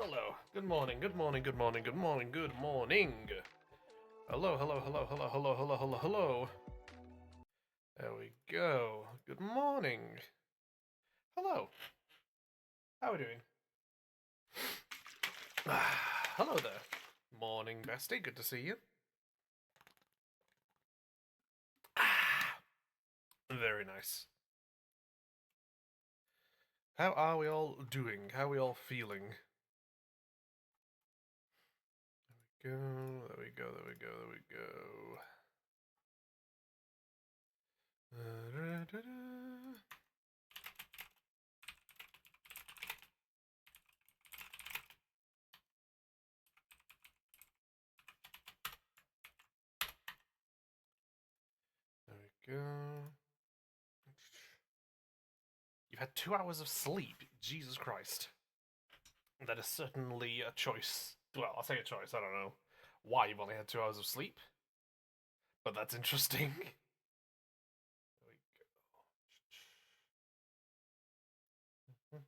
Hello. Good morning. Good morning. Good morning. Good morning. Good morning. Hello. Hello. Hello. Hello. Hello. Hello. Hello. Hello. There we go. Good morning. Hello. How are we doing? Hello there. Morning, bestie. Good to see you. Very nice. How are we all doing? How are we all feeling? There we go. There we go. There we go. There we go. There we go. You've had 2 hours of sleep. Jesus Christ. That is certainly a choice. Well, I'll say a choice. I don't know why you've only had 2 hours of sleep, but that's interesting. There we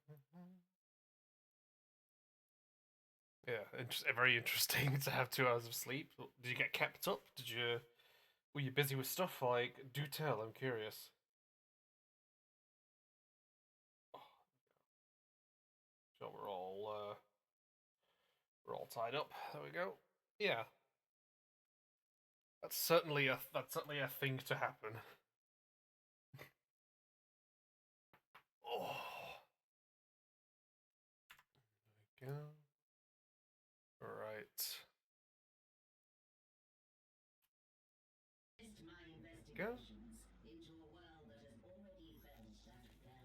go. Yeah, very interesting to have 2 hours of sleep. Did you get kept up? Were you busy with stuff? Like, do tell. I'm curious. Oh, so we're all tied up. There we go. Yeah, that's certainly a thing to happen. Oh, there we go. Right. Go.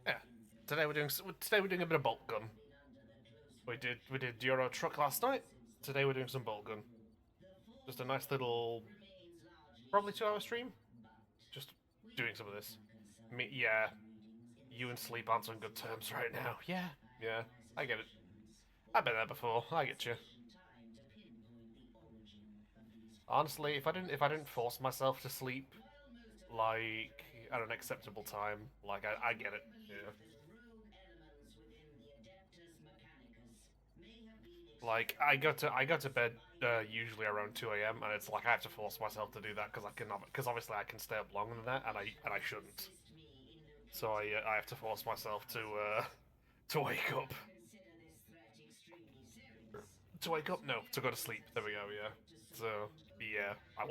Yeah. Today we're doing a bit of bolt gun. We did Euro Truck last night. Today we're doing some bolt gun. Just a nice little, probably 2 hour stream. Just doing some of this. Yeah. You and sleep aren't on good terms right now. Yeah. Yeah. I get it. I've been there before. I get you. Honestly, if I didn't force myself to sleep like at an acceptable time, like I get it. Yeah. Like I go to bed usually around 2 a.m. and it's like I have to force myself to do that because obviously I can stay up longer than that and I shouldn't. So I have to force myself to to wake up. To wake up? No, to go to sleep. There we go. Yeah. So yeah, I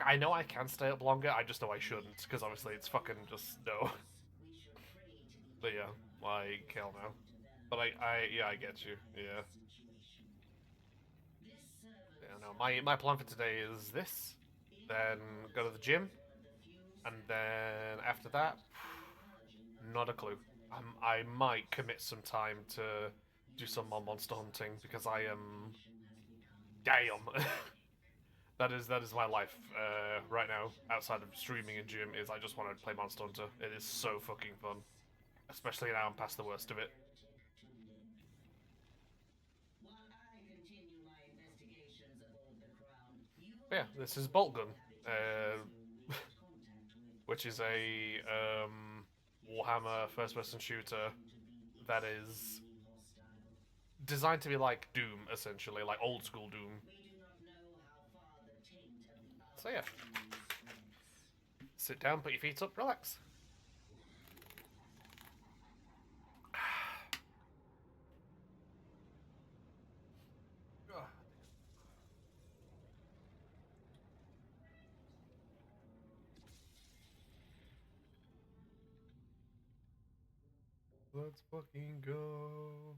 I know I can stay up longer. I just know I shouldn't because obviously it's fucking just no. But yeah, like hell no. But I yeah I get you. Yeah. Yeah. No, my plan for today is this. Then go to the gym, and then after that, not a clue. I might commit some time to do some more monster hunting because I am damn. That is my life right now. Outside of streaming and gym, is I just want to play Monster Hunter. It is so fucking fun, especially now I'm past the worst of it. But yeah, this is Boltgun, which is a Warhammer first-person shooter that is designed to be like Doom, essentially, like old school Doom. So yeah, sit down, put your feet up, relax. Let's fucking go.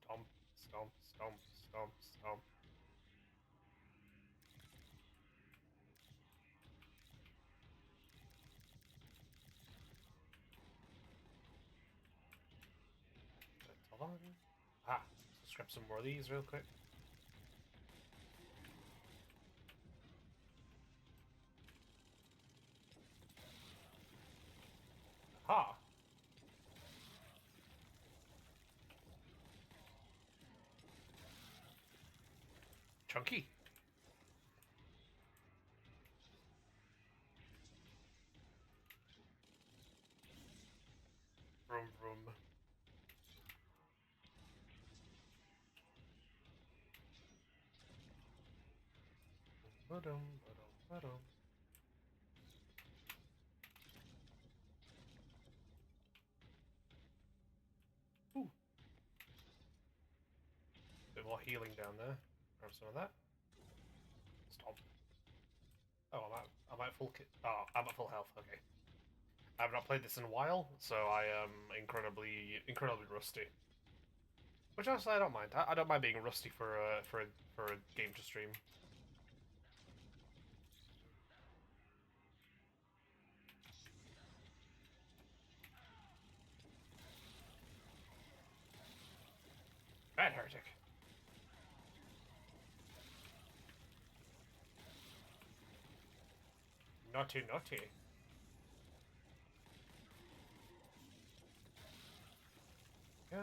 Stomp, stomp, stomp, stomp, stomp. Hold on. Ah, let's grab some more of these real quick. Ha! Chunky. Vroom vroom. Ba-dum, ba-dum, ba-dum. Ooh. Bit more healing down there. Grab some of that. Stop. Oh, I'm at full kit. Oh, I'm at full health. Okay. I've not played this in a while, so I am incredibly rusty. Which honestly, I don't mind. I don't mind being rusty for a game to stream. Bad heretic. Naughty, naughty. Go.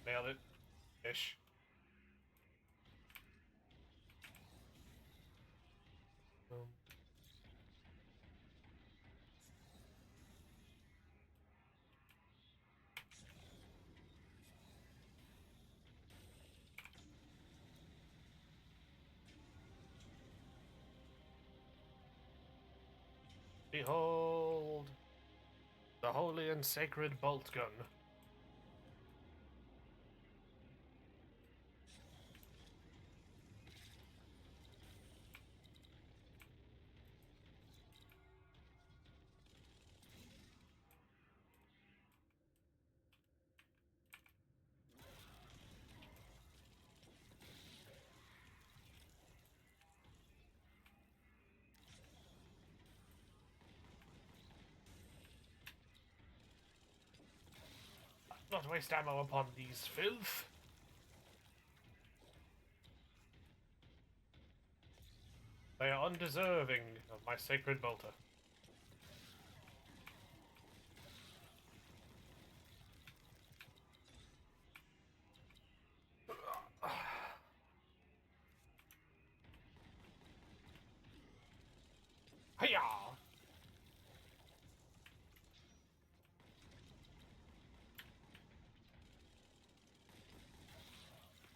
Nailed it. Ish. Boom. Behold, the holy and sacred bolt gun. Not waste ammo upon these filth. They are undeserving of my sacred bolter. Hiya!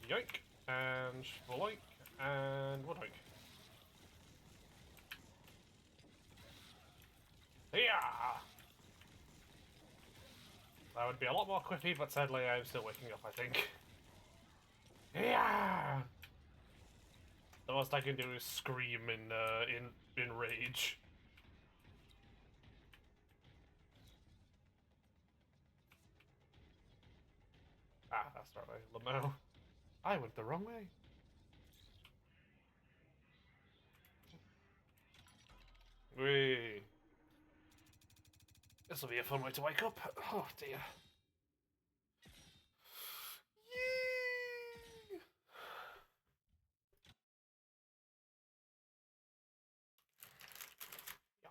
Yoink, and sploink, and woodhoink. Hiya! That would be a lot more quippy, but sadly I'm still waking up, I think. Yeah. The most I can do is scream in rage. Ah, that's the right way. Lamo. I went the wrong way. Whee. This will be a fun way to wake up. Oh dear. Yee. Yar.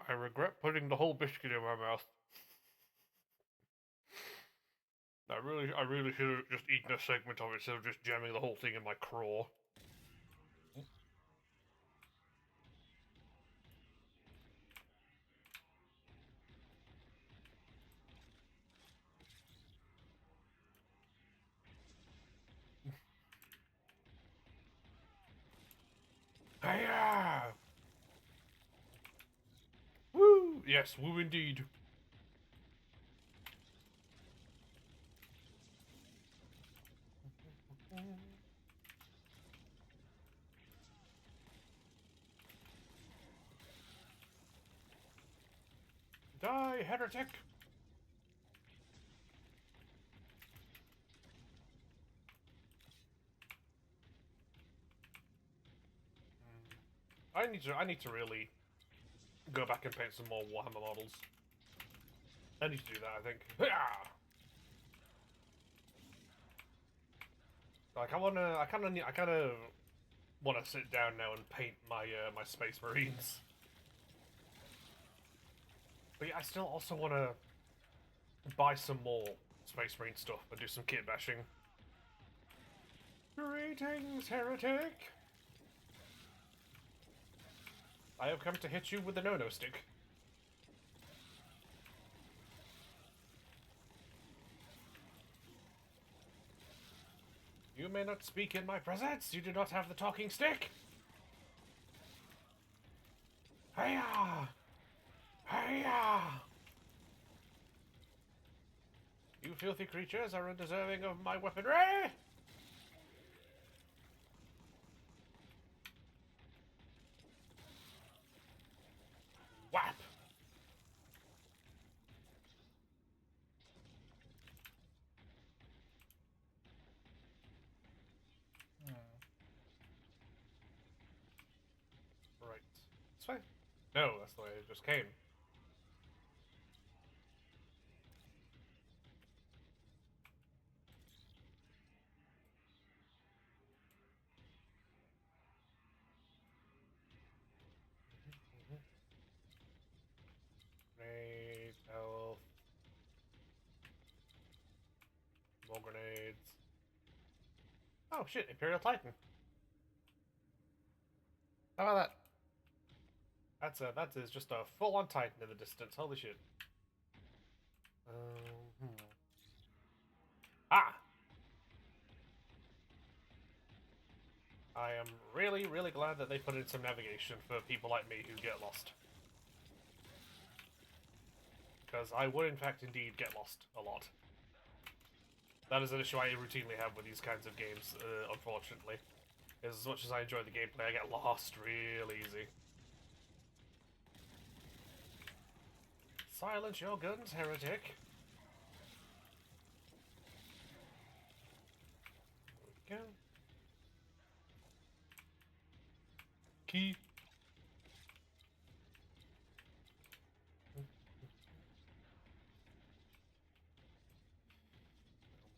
I regret putting the whole biscuit in my mouth. I really should have just eaten a segment of it instead of just jamming the whole thing in my craw. Hiya! Woo! Yes, woo indeed. Die, heretic! I need to really go back and paint some more Warhammer models. I need to do that, I think. Like I kind of want to sit down now and paint my my Space Marines. But yeah, I still also want to buy some more Space Marine stuff and do some kit bashing. Greetings, heretic! I have come to hit you with the no-no stick. You may not speak in my presence. You do not have the talking stick. Hiya! Hiya! You filthy creatures are undeserving of my weaponry! Whap! Right. This way? No, that's the way it just came. Grenades, health. More grenades. Oh shit, Imperial Titan. How about that? That is just a full-on Titan in the distance. Holy shit. Ah! I am really, really glad that they put in some navigation for people like me who get lost. Because I would, in fact, indeed get lost a lot. That is an issue I routinely have with these kinds of games, unfortunately. Is as much as I enjoy the gameplay, I get lost real easy. Silence your guns, heretic. There we go. Key.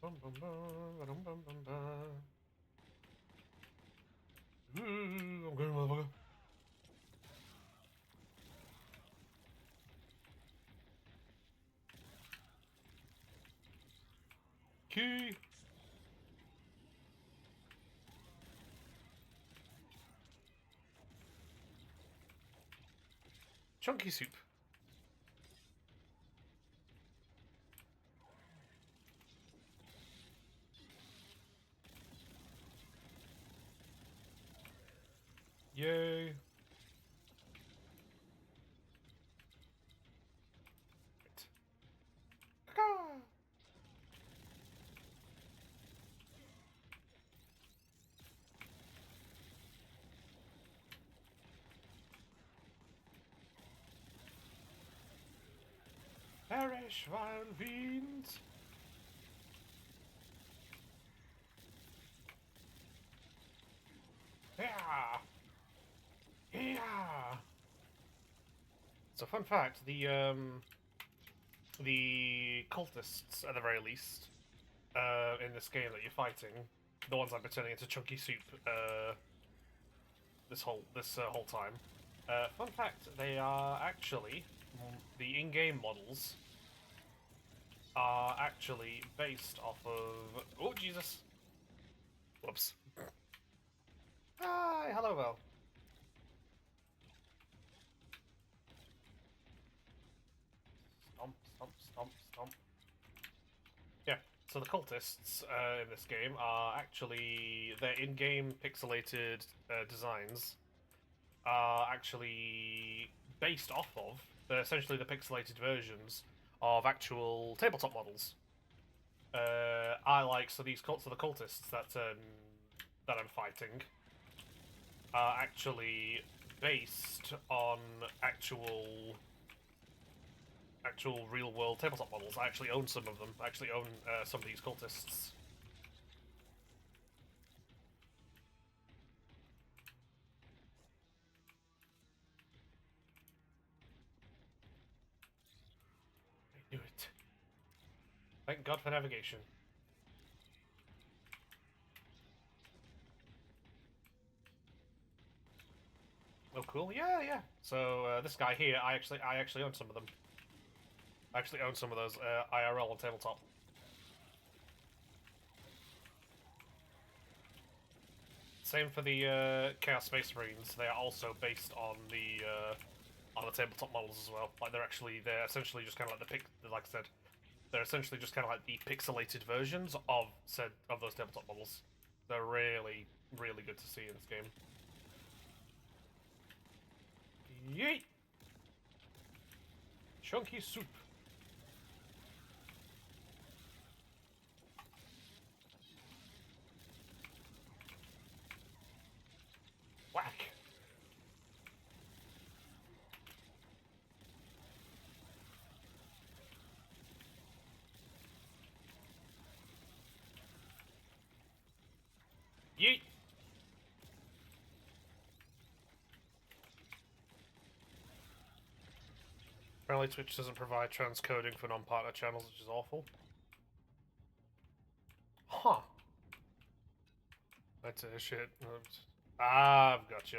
Bum, bum, bum, bum, bum, bum, bum. I'm going, motherfucker. Key. Chunky soup. Yay. Right. Perish, vile fiends! Yeah! Yeah! So, fun fact, the cultists, at the very least, in this game that you're fighting, the ones I've been turning into chunky soup, this whole time. Fun fact, they are actually, the in-game models are actually based off of... Oh, Jesus! Whoops. Hi, hello, Val. Stomp, stomp, stomp, stomp. Yeah, so the cultists in this game are actually... Their in-game pixelated designs are actually based off of, essentially the pixelated versions of actual tabletop models. I like, so the cultists that I'm fighting are actually based on actual actual real-world tabletop models. I actually own some of them. I actually own some of these cultists. I knew it. Thank God for navigation. Oh, cool. Yeah, yeah. So this guy here, I actually own some of them. I actually own some of those IRL on tabletop. Same for the Chaos Space Marines. They are also based on the tabletop models as well. Like they're essentially just kind of like like I said, they're essentially just kind of like the pixelated versions of those tabletop models. They're really really good to see in this game. Yeet! Chunky soup. Whack. Yeet! Apparently Twitch doesn't provide transcoding for non-partner channels, which is awful. Huh. That's a shit. Ah, I've gotcha.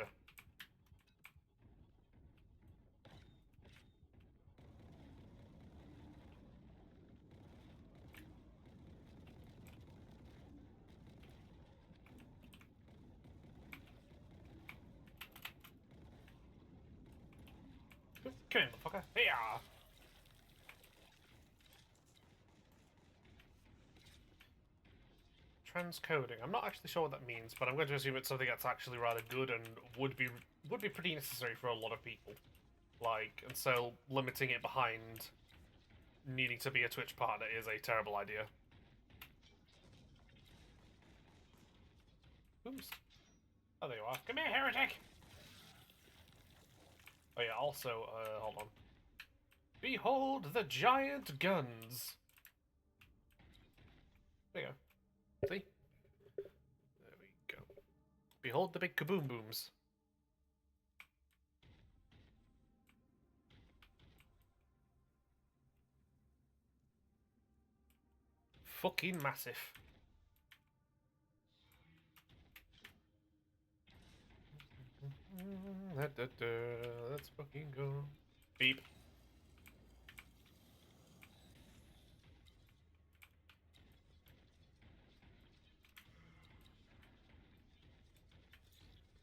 Come here, motherfucker. Hey-ya! Transcoding. I'm not actually sure what that means, but I'm going to assume it's something that's actually rather good and would be pretty necessary for a lot of people. Like, and so limiting it behind needing to be a Twitch partner is a terrible idea. Oops. Oh, there you are. Come here, heretic! Oh yeah, also, hold on. Behold the giant guns! There you go. See? There we go. Behold the big kaboom booms. Fucking massive. Let's fucking go. Beep.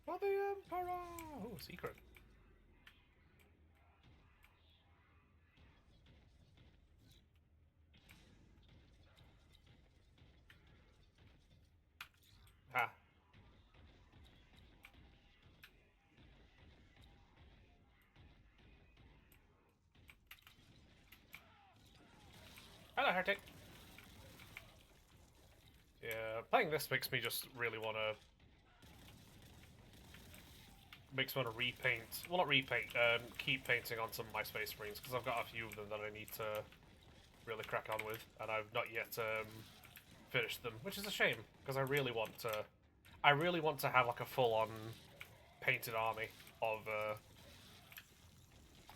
For the Emperor! Oh, secret. Ha. Hello, heretic. Yeah, playing this makes me just really want to... Makes me want to repaint... Well, not repaint, keep painting on some of my Space Marines, because I've got a few of them that I need to really crack on with, and I've not yet finished them, which is a shame, because I really want to... I really want to have, like, a full-on painted army of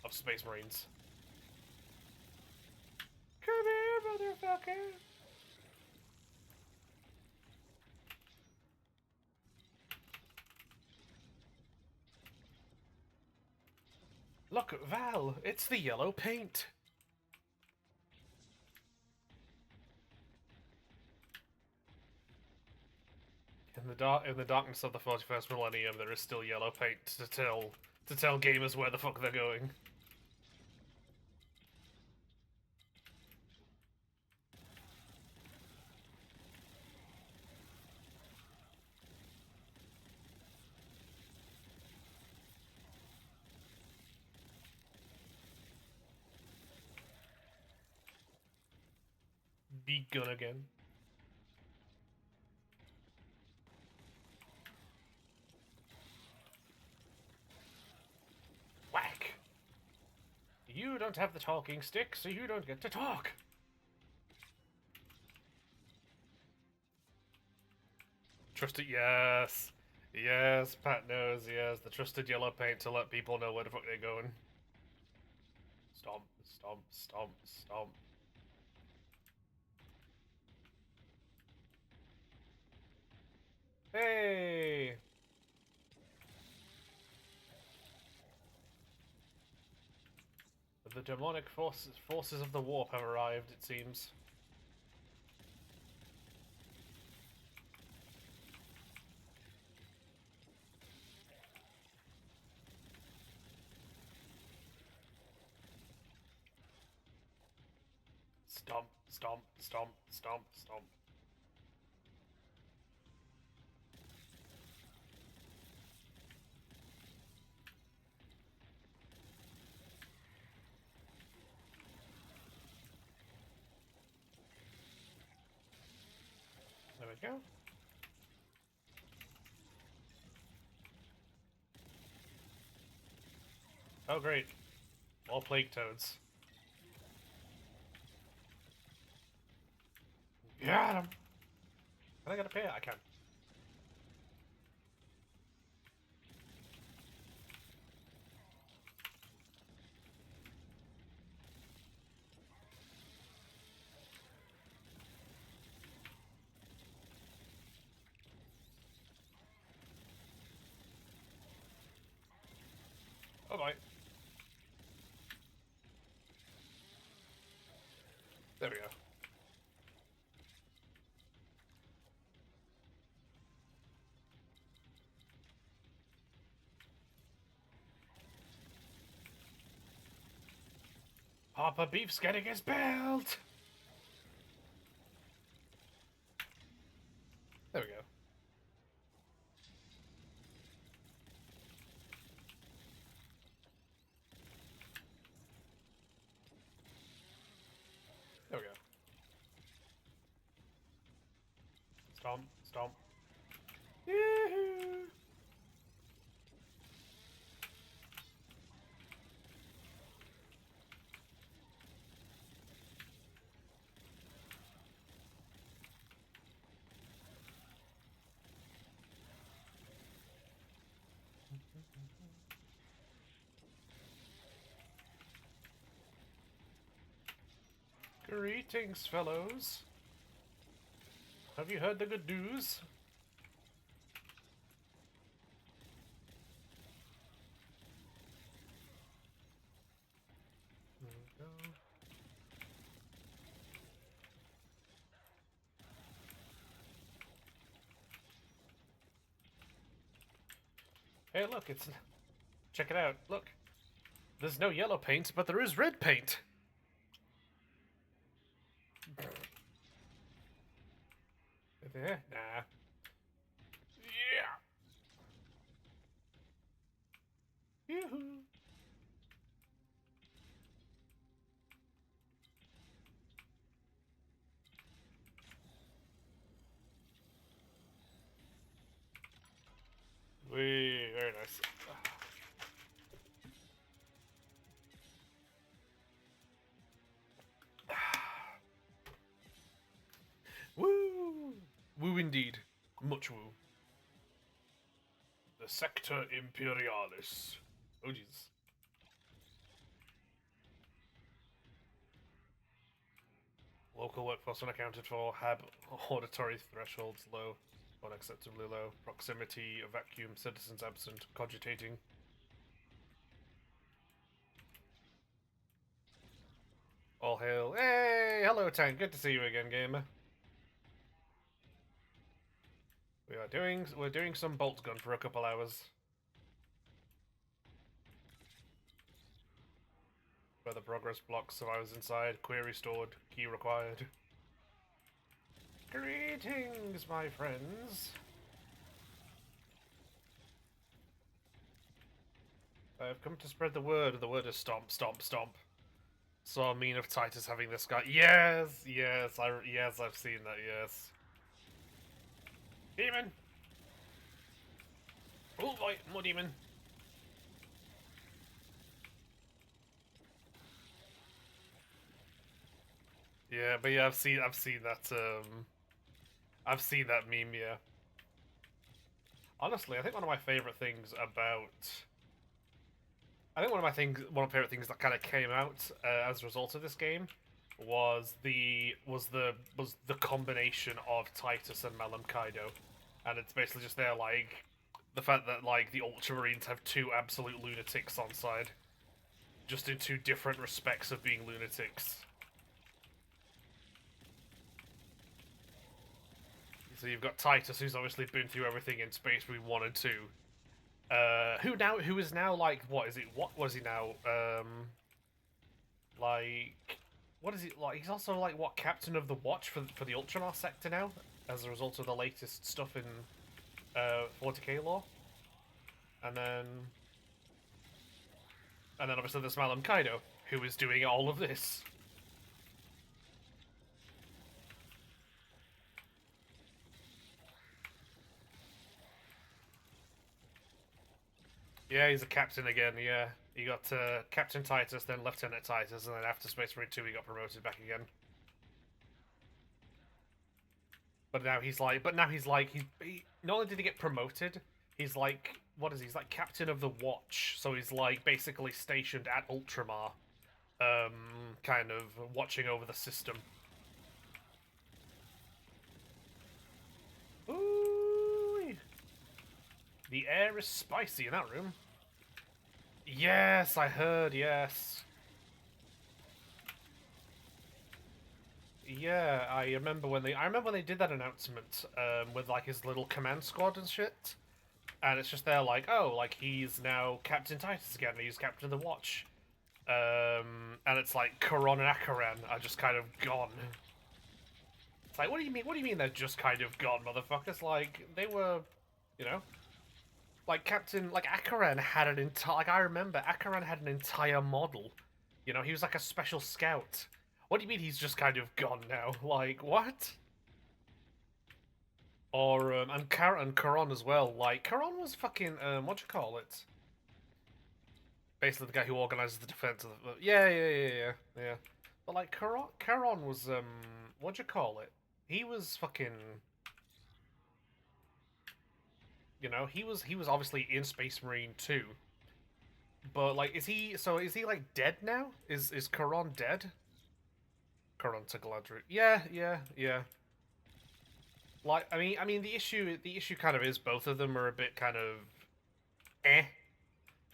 Space Marines. Come here, motherfucker! Look, Val, it's the yellow paint. In the darkness of the 41st millennium, there is still yellow paint to tell gamers where the fuck they're going. Begun again. Whack! You don't have the talking stick, so you don't get to talk. Trusted, yes. Yes, Pat knows, yes. The trusted yellow paint to let people know where the fuck they're going. Stomp, stomp, stomp, stomp. Hey! The demonic forces of the warp have arrived, it seems. Stomp, stomp, stomp, stomp, stomp. There we go. Oh, great. More plague toads. Got him! Can I get up here? I can. Oh boy. There we go. Papa Beef's getting his belt! There we go. There we go. Stomp, stomp. Yoo-hoo! Greetings, fellows. Have you heard the good news? There we go. Hey, look, it's... Check it out, look. There's no yellow paint, but there is red paint. Nah. Yeah. Yoo-hoo. Wee, very nice. Woo! Woo indeed. Much woo. The Sector Imperialis. Oh, Jesus. Local workforce unaccounted for. Hab auditory thresholds low. Unacceptably low. Proximity, a vacuum. Citizens absent. Cogitating. All hail. Hey! Hello, Tank. Good to see you again, gamer. We're doing some bolt gun for a couple hours. Further progress blocks, survivors inside, query stored, key required. Greetings, my friends. I've come to spread the word, and the word is stomp, stomp, stomp. So mean of Titus having this guy. Yes, I've seen that. Yes. Demon. Oh boy, more demon. Yeah, but yeah, I've seen that meme. Yeah, honestly, I think one of my favorite things about I think one of my favorite things that kind of came out as a result of this game was the combination of Titus and Malum Kaido, and it's basically just their like the fact that like the Ultramarines have two absolute lunatics on side, just in two different respects of being lunatics. So you've got Titus, who's obviously been through everything in Space Marine 1 and 2. Who is now like what is it? What was he now? Like what is he like? He's also like what captain of the Watch for the Ultramar sector now, as a result of the latest stuff in 40k lore. And then obviously there's Malum Kaido, who is doing all of this. Yeah, he's a captain again. Yeah, he got Captain Titus, then Lieutenant Titus, and then after Space Marine 2, he got promoted back again. But now he's like, not only did he get promoted, he's like, what is he? He's like captain of the Watch, so he's like basically stationed at Ultramar, kind of watching over the system. Ooh, the air is spicy in that room. Yes, I heard. Yes. Yeah, I remember when they did that announcement with like his little command squad and shit, and it's just there like, oh, like he's now Captain Titus again, and he's Captain of the Watch, and it's like Karon and Akaran are just kind of gone. It's like, what do you mean? What do you mean they're just kind of gone, motherfuckers? Like they were, you know, like Captain, like Akaran had an entire, like I remember Akaran had an entire model. You know, he was like a special scout. What do you mean he's just kind of gone now? Like what? Or and Karon as well. Like Karon was fucking what do you call it? Basically the guy who organizes the defense of the yeah. But like Karon was what do you call it? He was fucking he was obviously in Space Marine 2. But like is he like dead now? Is Karon dead? Karon to Galadriel. Yeah. Like I mean the issue kind of is both of them are a bit kind of eh.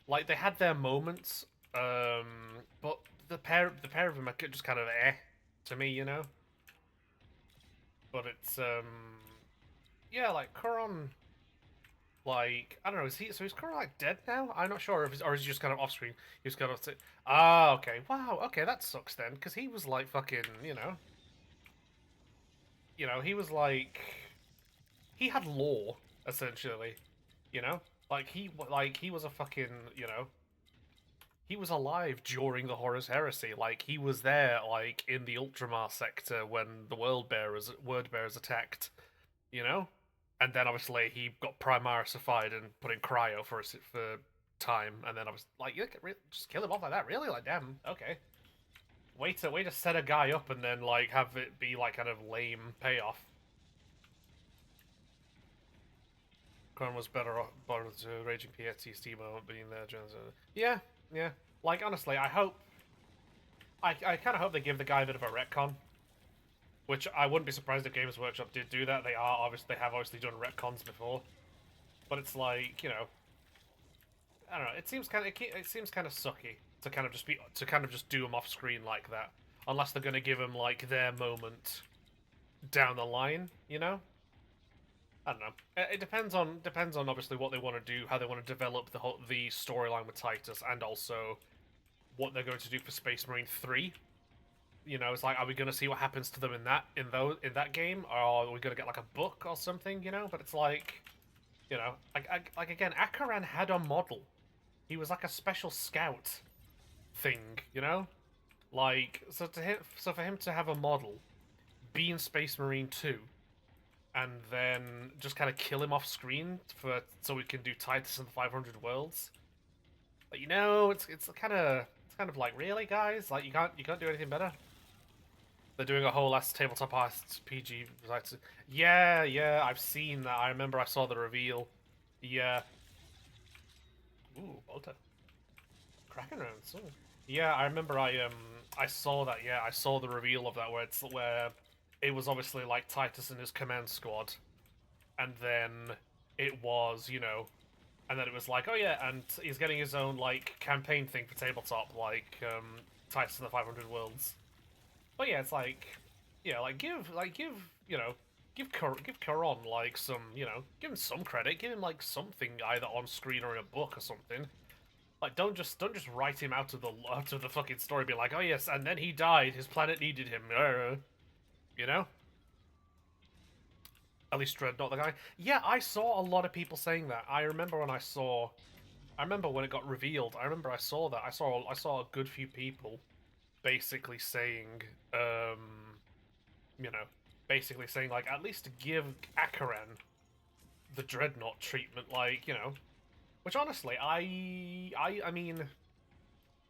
Like they had their moments, but the pair of them are just kind of eh to me, you know. But it's yeah, like Kuron, like I don't know, is Kuron like dead now? I'm not sure if or is he just kind of off screen. He's kind of okay, wow, okay, that sucks then, because he was like fucking, he was he had lore essentially, you know, like he was a fucking, he was alive during the Horus Heresy. Like he was there, like in the Ultramar sector when the Word Bearers attacked. You know, and then obviously he got Primarisified and put in cryo for time, and then I was like, you just kill him off like that, really? Like, damn, okay. Way to set a guy up and then like have it be like kind of lame payoff. Corin was better off to Raging PTSD moment being there. Yeah, yeah. Like honestly, I kind of hope they give the guy a bit of a retcon, which I wouldn't be surprised if Games Workshop did do that. They have obviously done retcons before, but it's like I don't know. It seems kind of sucky to kind of just do them off screen like that, unless they're gonna give them like their moment down the line. I don't know. It depends on obviously what they want to do, how they want to develop the storyline with Titus, and also what they're going to do for Space Marine 3. It's like, are we going to see what happens to them in that game, or are we going to get like a book or something? But it's like, like again, Akaran had a model. He was like a special scout thing, like so for him to have a model, be in Space Marine 2, and then just kind of kill him off screen so we can do Titus and the 500 Worlds. But it's kind of like, really, guys, like you can't do anything better. They're doing a whole ass tabletop RPG. Yeah, yeah, I've seen that. I remember I saw the reveal. Yeah. Ooh, Bolter. Cracking round, so. Yeah, I remember I saw that. Yeah, I saw the reveal of that where it was obviously like Titus and his command squad, and then it was and then it was like, oh yeah, and he's getting his own like campaign thing for tabletop, like Titus and the 500 Worlds. But yeah, it's like, yeah, give give Caron like some give him some credit, give him like something either on screen or in a book or something. Like don't just write him out of the fucking story. Be like, oh yes, and then he died. His planet needed him. You know. At least Dreadnought the guy. Yeah, I saw a lot of people saying that. I remember when I saw. I remember when it got revealed. I remember I saw that. I saw a good few people basically saying, you know, basically saying like at least give Akaran the Dreadnought treatment, like which honestly I mean,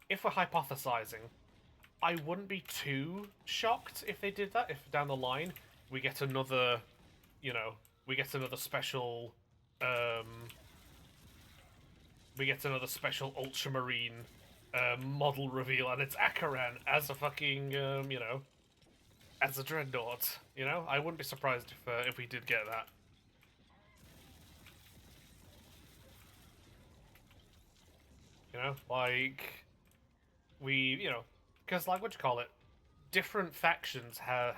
if we're hypothesizing, I wouldn't be too shocked if they did that. If down the line we get another, you know, we get another special, um, we get another special Ultramarine model reveal, and it's Akaran as a fucking, as a Dreadnought. I wouldn't be surprised if we did get that. Like because like what you call it, different factions have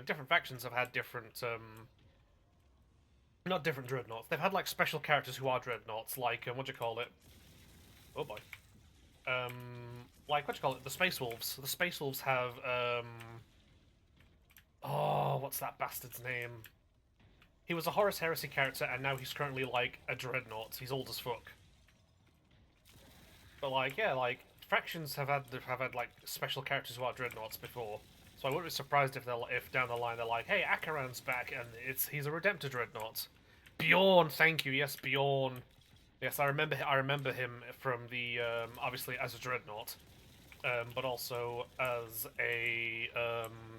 different factions have had different not different dreadnoughts. They've had like special characters who are dreadnoughts, like what do you call it? Oh boy. Um, like what do you call it? The Space Wolves. The Space Wolves have oh, what's that bastard's name? He was a Horus Heresy character, and now he's currently like a dreadnought. He's old as fuck. But like, yeah, like factions have had like special characters who are dreadnoughts before. So I wouldn't be surprised if down the line they're like, hey, Akaran's back, and he's a Redemptor dreadnought. Bjorn, thank you. Yes, Bjorn. Yes, I remember him from the obviously as a dreadnought, but also as a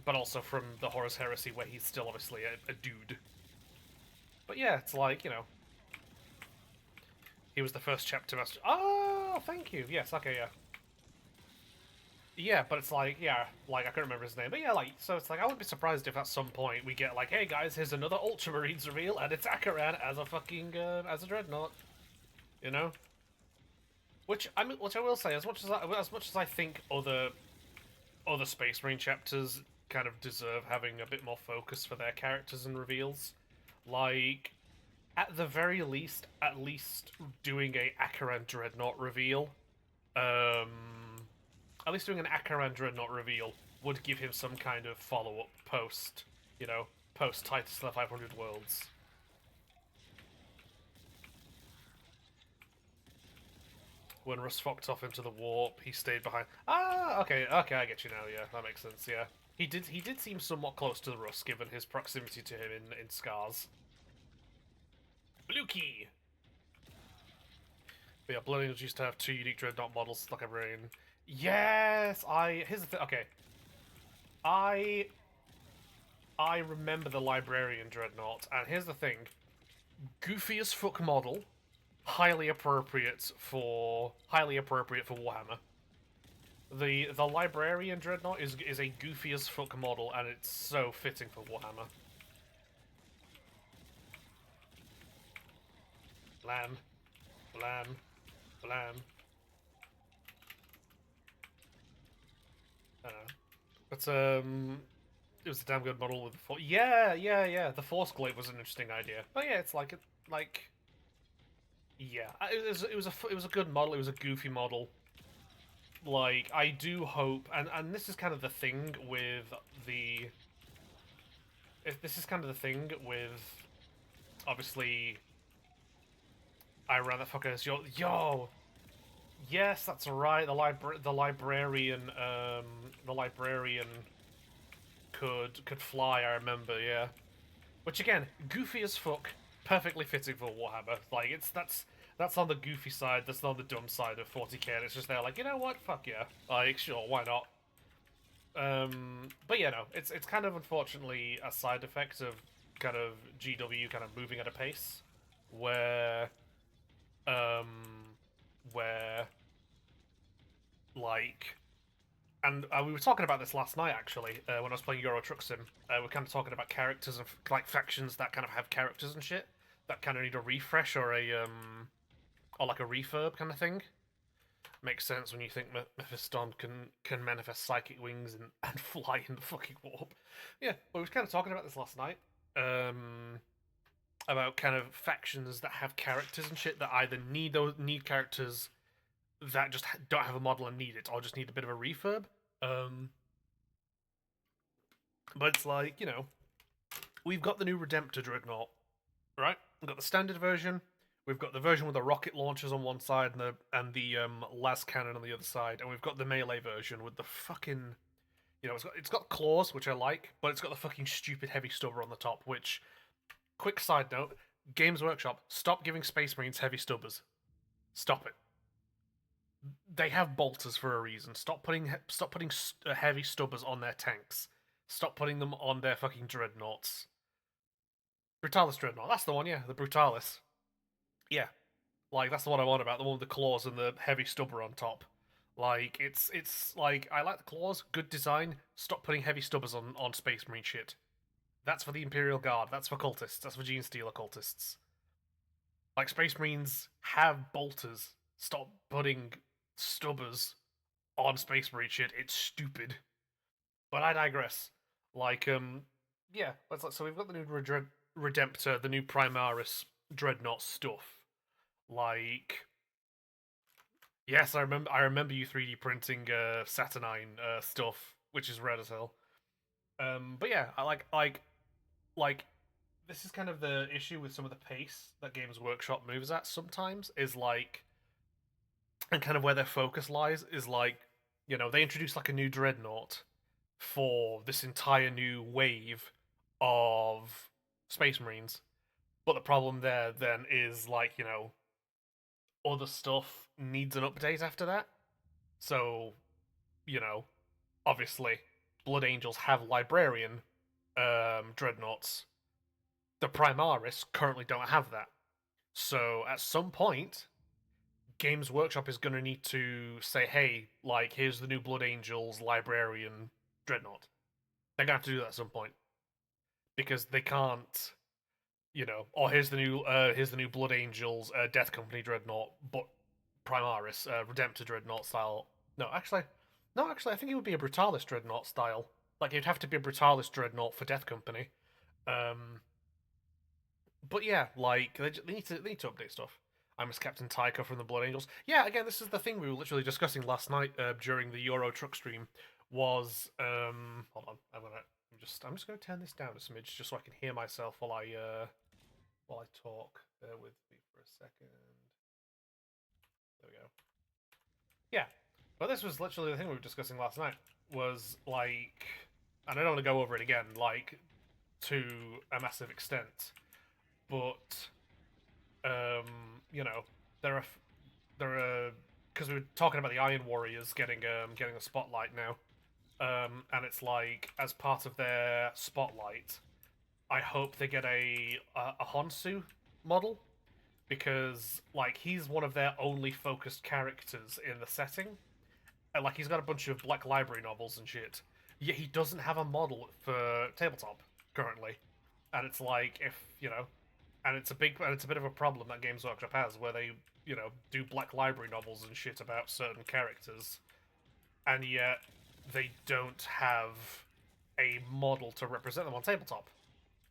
but also from the Horus Heresy where he's still obviously a dude. But yeah, it's like he was the first chapter master. Oh, thank you. Yes, okay, yeah. Yeah, but it's like, yeah, like, I can't remember his name. But yeah, like, so it's like, I wouldn't be surprised if at some point we get like, hey guys, here's another Ultramarines reveal, and it's Akaran as a fucking, as a Dreadnought. You know? Which I will say, as much as I think other Space Marine chapters kind of deserve having a bit more focus for their characters and reveals, like, at the very least, at least doing a Akaran Dreadnought reveal, um, at least doing an Akaran Dreadnought reveal would give him some kind of follow-up post Titus the 500 Worlds. When Russ fucked off into the warp, he stayed behind. Ah, okay, I get you now. Yeah, that makes sense. Yeah, he did seem somewhat close to the Russ given his proximity to him in Scars. Blue key. But yeah, Blood Angels used to have two unique dreadnought models, like a brain. Yes, here's the thing. Okay, I remember the Librarian dreadnought, and here's the thing: goofy as fuck model, highly appropriate for Warhammer. The Librarian dreadnought is a goofy as fuck model, and it's so fitting for Warhammer. Blam, blam, blam. I don't know. But it was a damn good model with the force. Yeah, yeah, yeah. The Force Glaive was an interesting idea. But yeah, it's like yeah, it was a good model. It was a goofy model. Like I do hope, and this is kind of the thing with the. This is kind of the thing with, obviously. I ran that fucker as yo. Yes, that's right. The librarian could fly. I remember, yeah. Which again, goofy as fuck, perfectly fitting for Warhammer. Like that's on the goofy side. That's on the dumb side of 40k. And it's just there, like, you know what? Fuck yeah. Like, sure, why not? But yeah, no, it's kind of unfortunately a side effect of kind of GW kind of moving at a pace where um where like and we were talking about this last night actually when I was playing Euro Truck Sim. We're kind of talking about characters and like factions that kind of have characters and shit that kind of need a refresh or like a refurb kind of thing. Makes sense when you think Mephiston can manifest psychic wings and fly in the fucking warp. Yeah, but we were kind of talking about this last night. Um, about kind of factions that have characters and shit that either need characters that just don't have a model and need it, or just need a bit of a refurb. Um, but it's like, we've got the new Redemptor Dreadnought, right? We've got the standard version. We've got the version with the rocket launchers on one side and the las cannon on the other side, and we've got the melee version with the fucking it's got claws, which I like, but it's got the fucking stupid heavy stubber on the top. Which, quick side note, Games Workshop, stop giving Space Marines heavy stubbers. Stop it. They have bolters for a reason. Stop putting heavy stubbers on their tanks. Stop putting them on their fucking dreadnoughts. Brutalis dreadnought. That's the one. Yeah, the Brutalis. Yeah, like that's the one I want about. The one with the claws and the heavy stubber on top. Like it's like I like the claws, good design. Stop putting heavy stubbers on Space Marine shit. That's for the Imperial Guard. That's for cultists. That's for Gene Stealer cultists. Like Space Marines have bolters. Stop putting stubbers on Space Marine shit. It's stupid. But I digress. Like yeah. So we've got the new Redemptor, the new Primaris Dreadnought stuff. Like yes, I remember you 3D printing Saturnine stuff, which is red as hell. But yeah, I like this is kind of the issue with some of the pace that Games Workshop moves at sometimes is like and kind of where their focus lies is like, they introduce like a new dreadnought for this entire new wave of Space Marines. But the problem there then is like, other stuff needs an update after that. So, you know, obviously Blood Angels have Librarian dreadnoughts. The Primaris currently don't have that. So at some point, Games Workshop is going to need to say, hey, like, here's the new Blood Angels Librarian Dreadnought. They're going to have to do that at some point because they can't, or here's the new Blood Angels Death Company Dreadnought, but Primaris Redemptor Dreadnought style. No, actually, I think it would be a Brutalis Dreadnought style. Like, it'd have to be a Brutalis Dreadnought for Death Company. Um, but yeah, like they need to update stuff. I'm as Captain Taika from the Blood Angels. Yeah, again, this is the thing we were literally discussing last night during the Euro Truck stream. Was hold on, I'm just gonna turn this down a smidge just so I can hear myself while I talk. Bear with me for a second. There we go. Yeah, but this was literally the thing we were discussing last night. Was like, and I don't want to go over it again, like to a massive extent, but you know, there are because we were talking about the Iron Warriors getting a spotlight now, and it's like as part of their spotlight, I hope they get a Honsu model because like he's one of their only focused characters in the setting, and like he's got a bunch of Black Library novels and shit. Yet he doesn't have a model for tabletop currently, and it's like if and it's a bit of a problem that Games Workshop has, where they do Black Library novels and shit about certain characters, and yet they don't have a model to represent them on tabletop.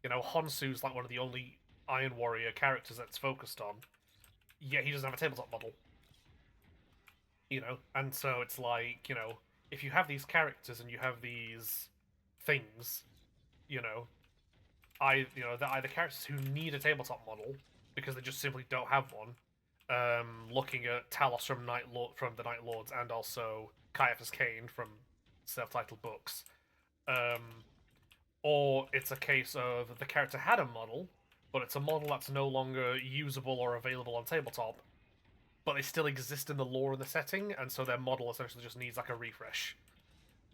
Honsu's like one of the only Iron Warrior characters that's focused on, yet he doesn't have a tabletop model. And so it's like if you have these characters and you have these things, you know, they're either characters who need a tabletop model because they just simply don't have one. Looking at Talos from the Night Lords and also Caiaphas Cain from self-titled books, um, or it's a case of the character had a model, but it's a model that's no longer usable or available on tabletop, but they still exist in the lore and the setting, and so their model essentially just needs like a refresh.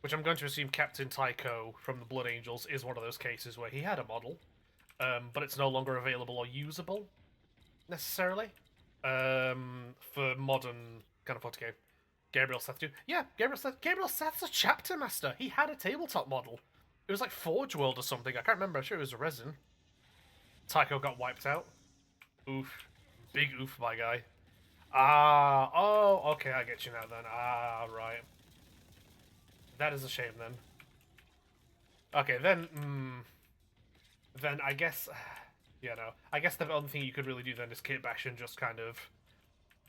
which I'm going to assume Captain Tycho from the Blood Angels is one of those cases where he had a model, but it's no longer available or usable necessarily for modern kind of 40k. Gabriel Seth too. Yeah, Gabriel Seth's a chapter master. He had a tabletop model. It was like Forge World or something. I can't remember. I'm sure it was a resin. Tycho got wiped out. Oof. Big oof, my guy. Ah, oh, okay, I get you now then. Ah, right. That is a shame then. Okay, then I guess, I guess the only thing you could really do then is kit bash and just kind of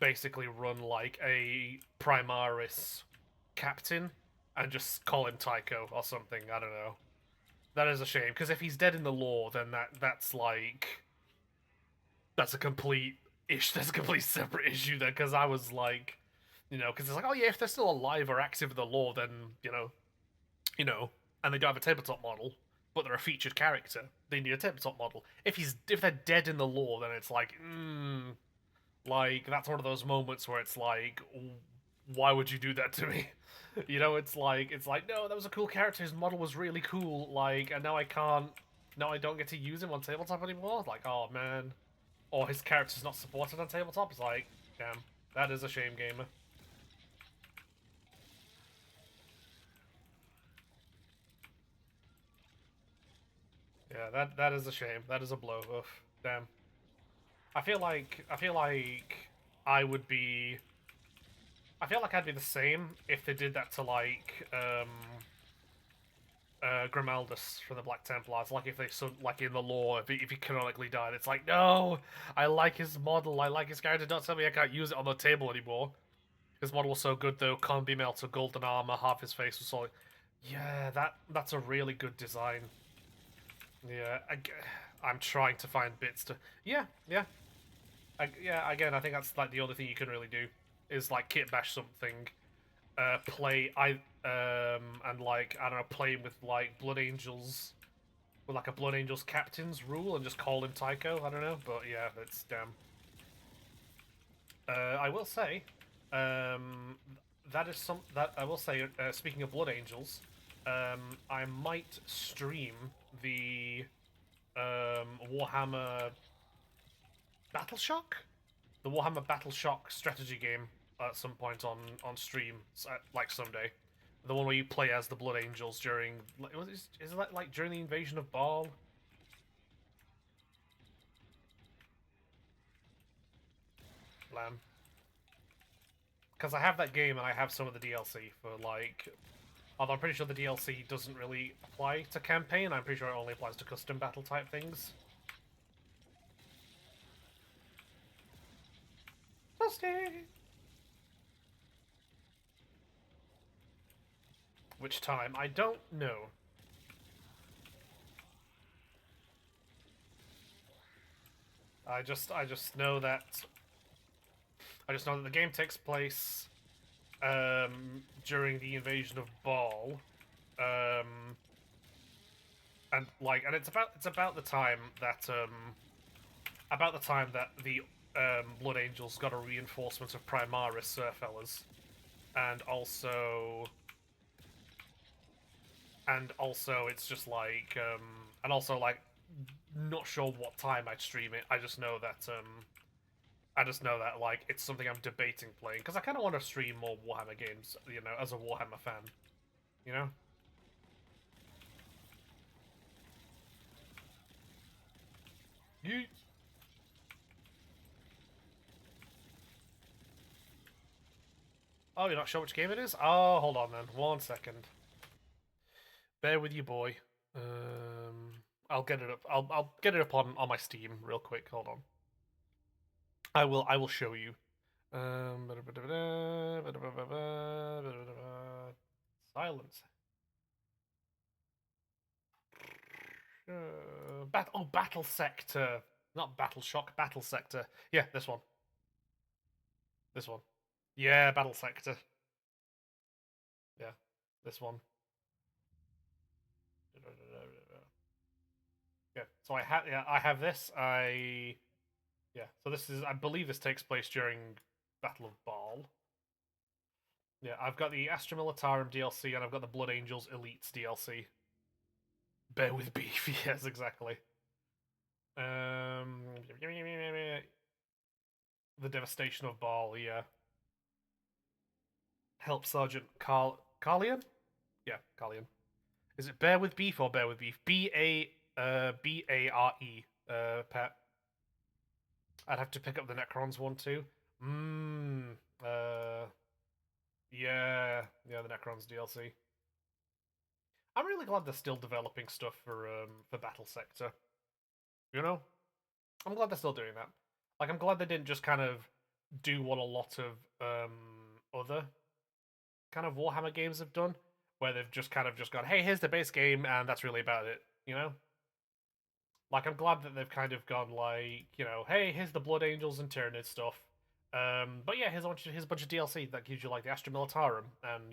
basically run like a Primaris captain and just call him Tycho or something. I don't know. That is a shame because if he's dead in the lore, then that's like that's a complete ish. That's a complete separate issue then. Because I was like, because it's like, oh yeah, if they're still alive or active in the lore, then you know, and they don't have a tabletop model, but they're a featured character, they need a tabletop model. If they're dead in the lore, then it's like that's one of those moments where it's like, why would you do that to me? It's like no, that was a cool character. His model was really cool. Like, and now I can't. Now I don't get to use him on tabletop anymore. Like, oh man. Or his character's not supported on tabletop. It's like, damn, that is a shame, gamer. Yeah, that is a shame. That is a blow. Ugh, damn. I feel like I would be. I feel like I'd be the same if they did that to Grimaldus from the Black Templars. Like if they like in the lore, if he canonically died, it's like no, I like his model, I like his character. Don't tell me I can't use it on the table anymore. His model was so good though. Combi melter, golden armor, half his face was solid. Yeah, that's a really good design. Yeah, I'm trying to find bits to. Yeah, yeah, yeah. Again, I think that's like the only thing you can really do is like kit bash something, play and like I don't know, play with like Blood Angels with like a Blood Angels captain's rule and just call him Tycho. I don't know, but yeah, it's damn. I will say, um, that is some that I will say. Speaking of Blood Angels, I might stream the Warhammer Battleshock, the Warhammer Battleshock strategy game at some point on stream, like someday. The one where you play as the Blood Angels during is it like during the invasion of Baal? Lamb. Because I have that game and I have some of the DLC for like. Although I'm pretty sure the DLC doesn't really apply to campaign, I'm pretty sure it only applies to custom battle type things. Toasty! Which time? I don't know. I just know that the game takes place during the invasion of Baal, um, and it's about the time that the Blood Angels got a reinforcement of Primaris Surfellas, and also it's just like and also like not sure what time I'd stream it. I just know that like it's something I'm debating playing because I kind of want to stream more Warhammer games, as a Warhammer fan, you know. You Oh, you're not sure which game it is? Oh, hold on then. 1 second. Bear with you, boy. I'll get it up. I'll get it up on my Steam real quick. Hold on. I will show you. Silence. Battle Sector, not Battle Shock. Battle Sector. Yeah, this one. This one. Yeah, Battle Sector. Yeah, this one. Yeah. So I have this. Yeah. So this is I believe this takes place during Battle of Baal. Yeah, I've got the Astra Militarum DLC and I've got the Blood Angels Elites DLC. Bear with beef, yes, exactly. Um, the Devastation of Baal, yeah. Help Sergeant Carlian? Yeah, Carlian. Is it Bear with Beef or Bear with Beef? BARE. Pat. I'd have to pick up the Necrons one too. Mmm. Uh. Yeah, the Necrons DLC. I'm really glad they're still developing stuff for Battle Sector. You know, I'm glad they're still doing that. Like, I'm glad they didn't just kind of do what a lot of other kind of Warhammer games have done, where they've just kind of just gone, "Hey, here's the base game, and that's really about it." You know, like I'm glad that they've kind of gone like, "Hey, here's the Blood Angels and Tyranid stuff." But yeah, here's a bunch of DLC that gives you like the Astra Militarum and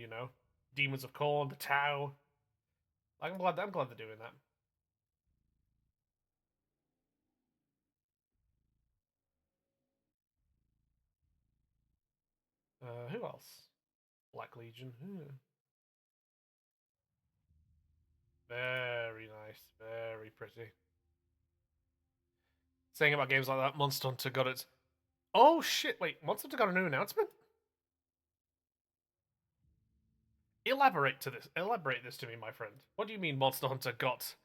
Demons of Khorne, the Tau. Like, I'm glad they're doing that. Who else? Black Legion. Very nice, very pretty. Saying about games like that, Monster Hunter got its. Oh shit! Wait, Monster Hunter got a new announcement. Elaborate this to me, my friend. What do you mean Monster Hunter got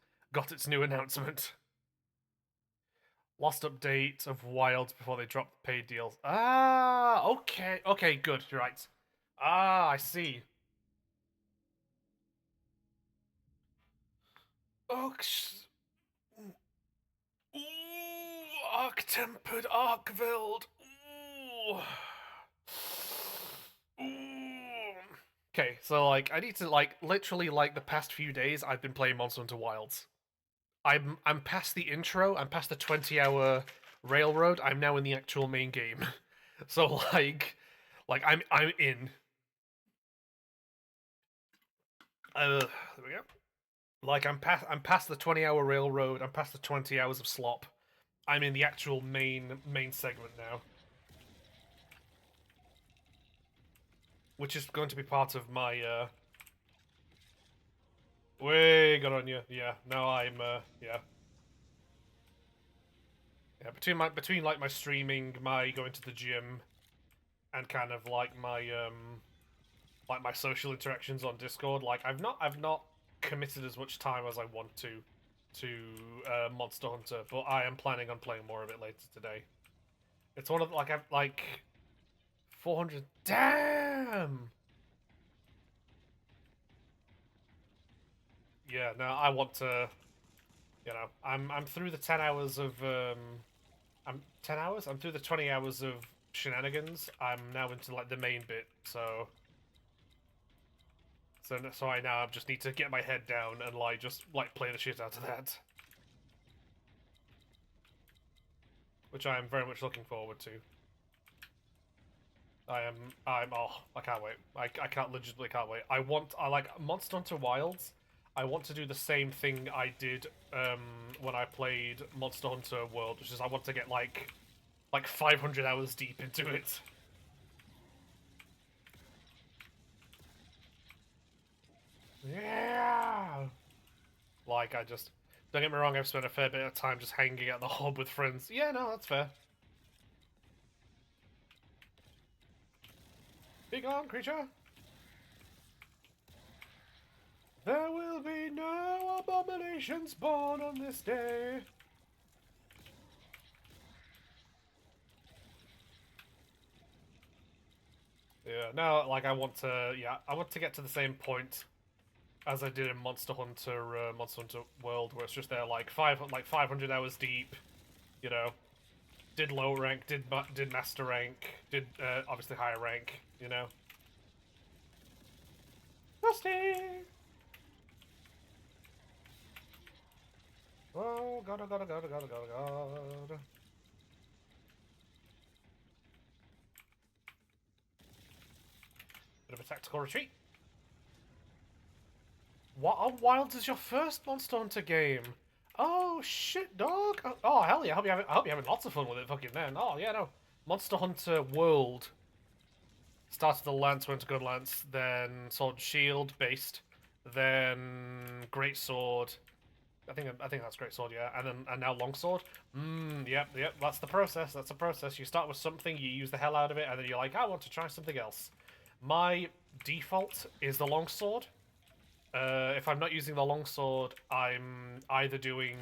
its new announcement? Lost update of Wilds before they dropped the paid deals. Ah, okay, good. You're right. Ah, I see. Oh, ooh, Arc-tempered Arcveld. Ooh. Ooh. Okay, so like I need to like literally like the past few days I've been playing Monster Hunter Wilds. I'm past the intro. I'm past the 20-hour railroad. I'm now in the actual main game. So I'm in. There we go. Like I'm past the 20-hour railroad. I'm past the 20 hours of slop. I'm in the actual main segment now, which is going to be part of my way good on you. Yeah, no, yeah, between like my streaming, my going to the gym, and kind of like my social interactions on Discord. Like I've not committed as much time as I want to Monster Hunter, but I am planning on playing more of it later today. It's one of like I've like 400. Damn. Yeah, no, I want to. I'm through the 10 hours of I'm 10 hours. I'm through the 20 hours of shenanigans. I'm now into like the main bit, so I now just need to get my head down and like just like play the shit out of that, which I am very much looking forward to. I can't wait. I can't legitimately can't wait. I like Monster Hunter Wilds. I want to do the same thing I did when I played Monster Hunter World, which is I want to get like 500 hours deep into it. Yeah. Like I just don't get me wrong. I've spent a fair bit of time just hanging at the hub with friends. Yeah, no, that's fair. Be gone, creature. There will be no abominations born on this day. Yeah, no, like I want to get to the same point as I did in Monster Hunter World, where it's just there like 500 hours deep. You know, did low rank, did master rank, did obviously higher rank. Rusty. Oh, God. Bit of a tactical retreat. What on Wilds is your first Monster Hunter game? Oh shit, dog! Oh hell yeah! I hope you're having lots of fun with it, fucking then. Oh yeah, no. Monster Hunter World Started the lance, went to good lance, then sword and shield based, then great sword. I think that's great sword, yeah, and now long sword. Yep. That's the process. That's the process. You start with something, you use the hell out of it, and then you're like, I want to try something else. My default is the long sword. If I'm not using the long sword, I'm either doing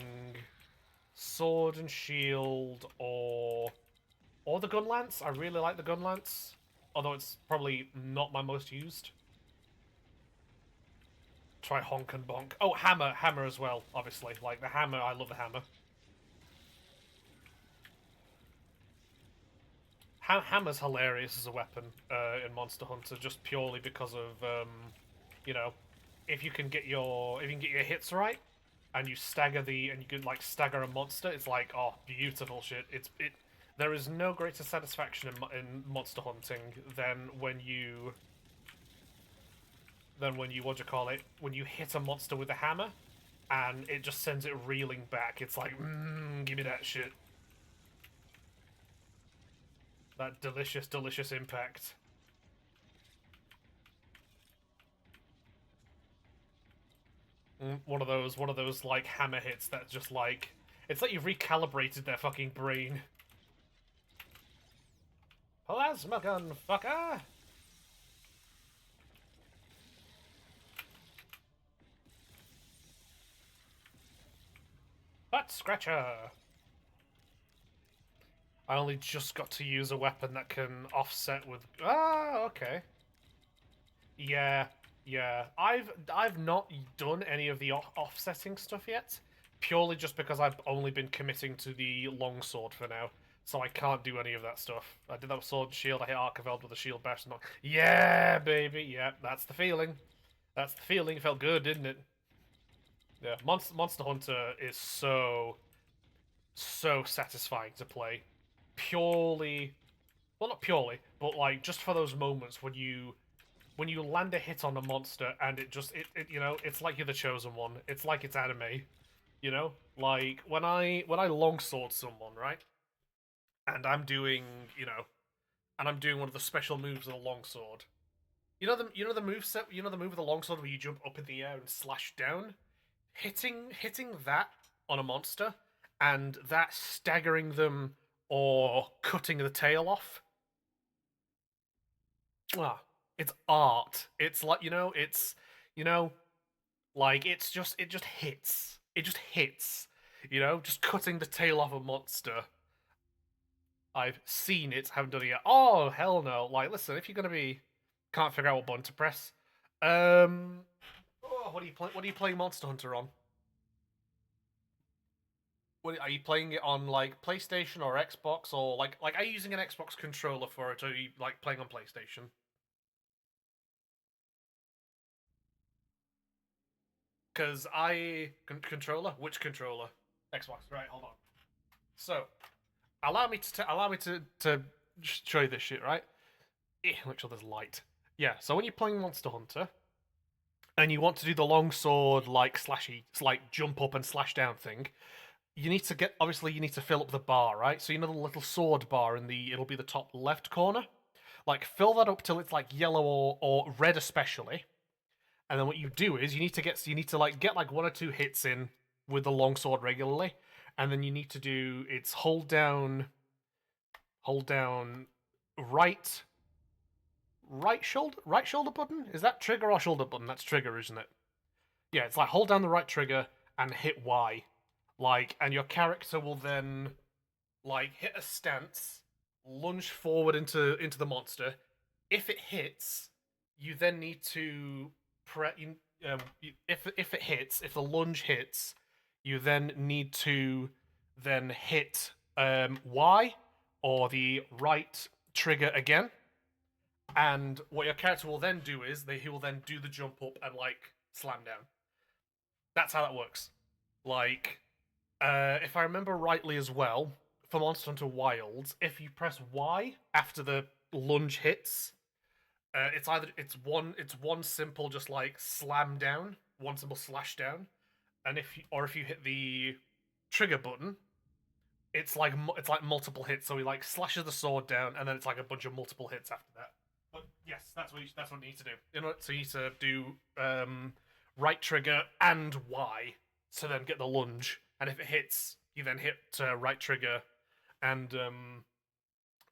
sword and shield or the gun lance. I really like the gun lance, although it's probably not my most used. Try honk and bonk. Oh, hammer as well. Obviously, like the hammer. I love the hammer. Hammer's hilarious as a weapon in Monster Hunter, just purely because of you know, if you can get your hits right, and you can like stagger a monster. It's like, oh, beautiful shit. There is no greater satisfaction in monster hunting than when you what do you call it when you hit a monster with a hammer, and it just sends it reeling back. It's like, give me that shit. That delicious, delicious impact. One of those like hammer hits that just like it's like you've recalibrated their fucking brain. Plasma gun, fucker! Butt scratcher! I only just got to use a weapon that can offset with. Ah, okay. Yeah, yeah. I've not done any of the offsetting stuff yet, purely just because I've only been committing to the longsword for now, so I can't do any of that stuff. I did that with sword and shield. I hit Archiveld with a shield bash. And yeah, baby. Yeah, that's the feeling. That's the feeling. It felt good, didn't it? Yeah. Monster Hunter is so satisfying to play, purely. Well, not purely, but like just for those moments when you land a hit on a monster and it it's like you're the chosen one. It's like it's anime, you know? Like when I longsword someone, right? And I'm doing, and I'm doing one of the special moves of the longsword. You know the move set, you know the move of the longsword where you jump up in the air and slash down? Hitting that on a monster and that staggering them or cutting the tail off. Ah, it's art. It's like, you know, like it just hits. It just hits. Just cutting the tail off a monster. I've seen it, haven't done it yet. Oh hell no! Like, listen, if you're gonna be can't figure out what button to press. Um, what are you playing? What are you playing Monster Hunter on? What are you playing it on, like PlayStation or Xbox, or like are you using an Xbox controller for it, or are you like playing on PlayStation? Because controller, which controller? Xbox, right? Hold on. So allow me to show you this shit, right? Make sure there's light. Yeah. So when you're playing Monster Hunter and you want to do the long sword like slashy, like jump up and slash down thing, you need to get obviously you need to fill up the bar, right? So you know the little sword bar in the it'll be the top left corner. Like fill that up till it's like yellow or red especially. And then what you do is you need to like get like one or two hits in with the longsword regularly, and then you need to do it's hold down right right shoulder button. Is that trigger or shoulder button? That's trigger, isn't it? Yeah, it's like hold down the right trigger and hit Y, like, and your character will then like hit a stance, lunge forward into the monster. If it hits, you then need to if it hits, if the lunge hits, you then need to then hit Y or the right trigger again. And what your character will then do is he will then do the jump up and like slam down. That's how that works. Like, if I remember rightly as well, for Monster Hunter Wilds, if you press Y after the lunge hits, it's one simple just like slam down, one simple slash down, and if you hit the trigger button, it's like multiple hits. So he like slashes the sword down, and then it's like a bunch of multiple hits after that. Yes, that's what you need to do. So you need to do right trigger and Y to then get the lunge, and if it hits, you then hit right trigger and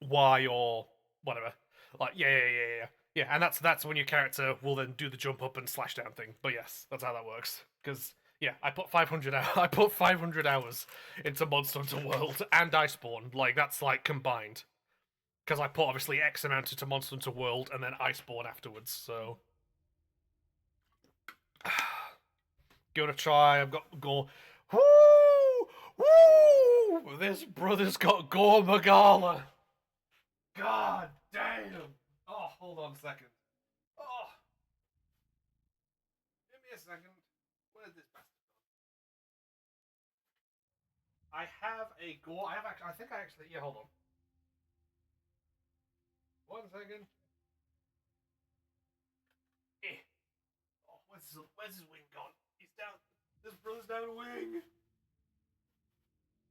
Y or whatever. Like yeah, and that's when your character will then do the jump up and slash down thing. But yes, that's how that works. Because yeah, I put 500 I put 500 hours into Monster Hunter World and Iceborne. Like that's like combined. Because I put obviously X amount into Monster Hunter World and then Iceborne afterwards. So give it a try. I've got go. Woo! Woo! This brother's got Gore Magala. God damn! Oh, hold on a second. Oh, give me a second. Where's this bastard gone? I have a Gore. I have. Actually, I think I actually. Yeah, hold on. 1 second. Eh. Oh, where's his wing gone? He's down. This brother's down a wing.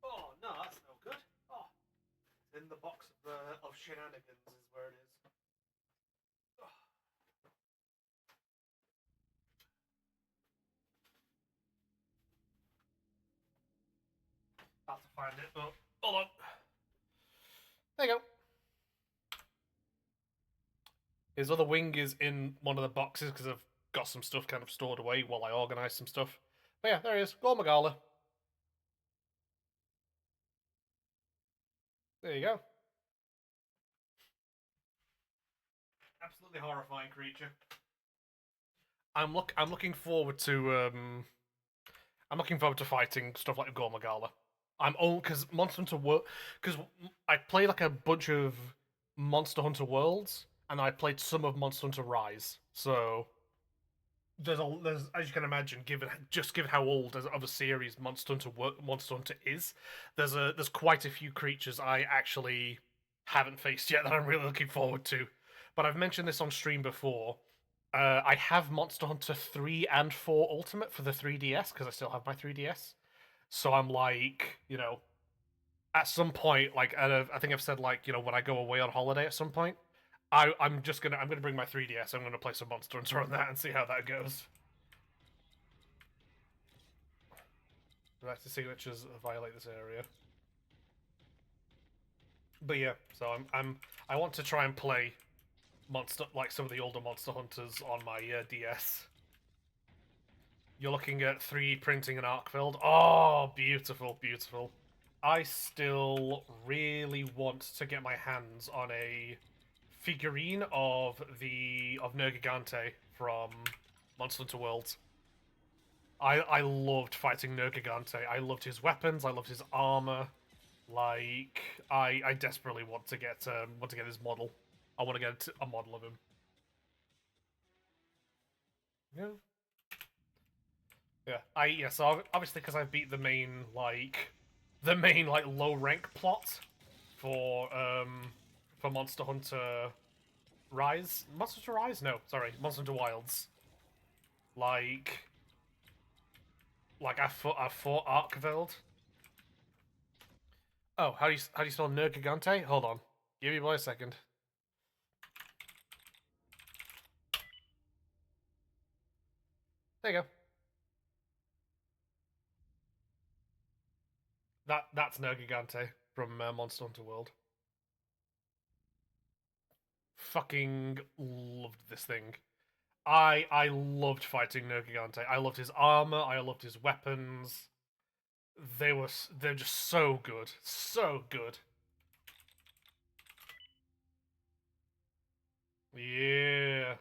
Oh no, that's no good. Oh, in the box of shenanigans is where it is. Oh, have to find it. Oh, hold on. There you go. His other wing is in one of the boxes because I've got some stuff kind of stored away while I organise some stuff. But yeah, there he is. Gore Magala. There you go. Absolutely horrifying creature. I'm looking forward to I'm looking forward to fighting stuff like Gore Magala. I'm all because Monster Hunter World because I played like a bunch of Monster Hunter Worlds and I played some of Monster Hunter Rise. So there's as you can imagine, given how old of a series Monster Hunter is, there's quite a few creatures I actually haven't faced yet that I'm really looking forward to. But I've mentioned this on stream before. I have Monster Hunter 3 and 4 Ultimate for the 3DS because I still have my 3DS. So I'm like, at some point, like I think I've said like, when I go away on holiday at some point, I'm gonna bring my 3DS. I'm gonna play some Monster Hunter on that and see how that goes. That's the signatures violate this area. But yeah, so I want to try and play monster like some of the older Monster Hunters on my DS. You're looking at 3D printing an Arkfeld. Oh, beautiful, beautiful. I still really want to get my hands on a figurine of Nergigante from Monster Hunter World. I loved fighting Nergigante. I loved his weapons. I loved his armor. Like I desperately want to get his model. I want to get a model of him. Yeah. Yeah. So obviously because I beat the main like low rank plot for Monster Hunter Rise. Monster Hunter Rise? No, sorry, Monster Hunter Wilds. Like I fought Arkveld. Oh, how do you spell Nergigante? Hold on. Give me boy a second. There you go. That's Nergigante from Monster Hunter World. Fucking loved this thing. I loved fighting Nergigante. I loved his armor. I loved his weapons. They're just so good, so good. Yeah,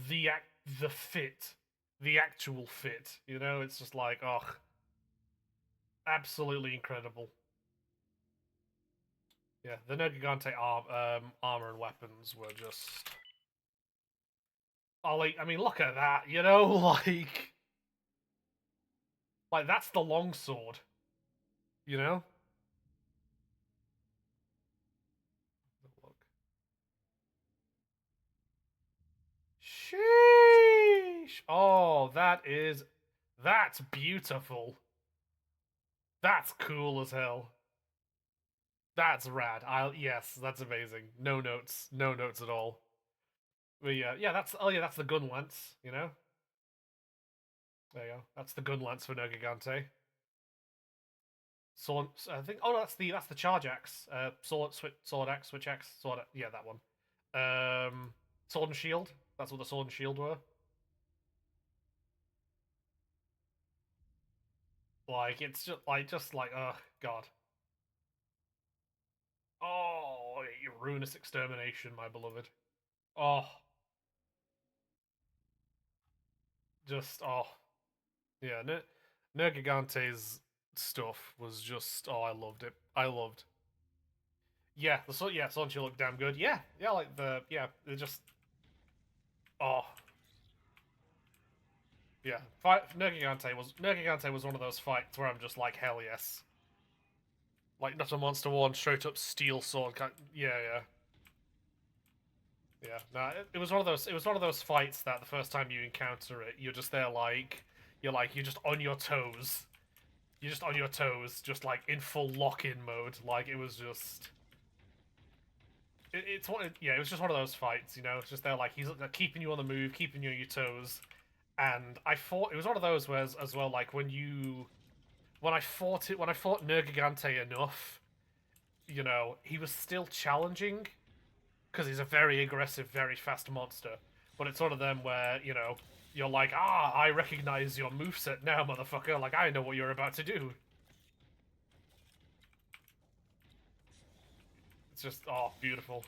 the act, the fit, the actual fit. It's just like absolutely incredible. Yeah, the Nergigante armor and weapons were just. Oh, like I mean, look at that. Like that's the longsword. You know. Look. Sheesh. Oh, that's beautiful. That's cool as hell. That's rad. Yes, that's amazing. No notes, no notes at all. But yeah, that's the gun lance. You know, there you go. That's the gun lance for Nergigante. Sword, I think. Oh, no, that's the charge axe. Sword axe, switch axe, yeah, that one. Sword and shield. That's what the sword and shield were. Like it's just like oh god. Oh, ruinous extermination, my beloved. Oh, yeah. Nergigante's stuff was just I loved it. I loved. Yeah, sword and shield looked damn good. Yeah, like it just oh yeah. Nergigante was one of those fights where I'm just like hell yes. Like not a monster one, straight up steel sword. Yeah. Yeah, no, it was one of those. It was one of those fights that the first time you encounter it, you're just there you're just on your toes. You're just on your toes, just like in full lock-in mode. Like it was just. Yeah, it was just one of those fights. It's just there like he's keeping you on the move, keeping you on your toes. And I thought it was one of those where as well, like when I fought Nergigante enough, he was still challenging because he's a very aggressive, very fast monster. But it's one of them where, you're like, I recognize your moveset now, motherfucker. Like, I know what you're about to do. It's just, beautiful.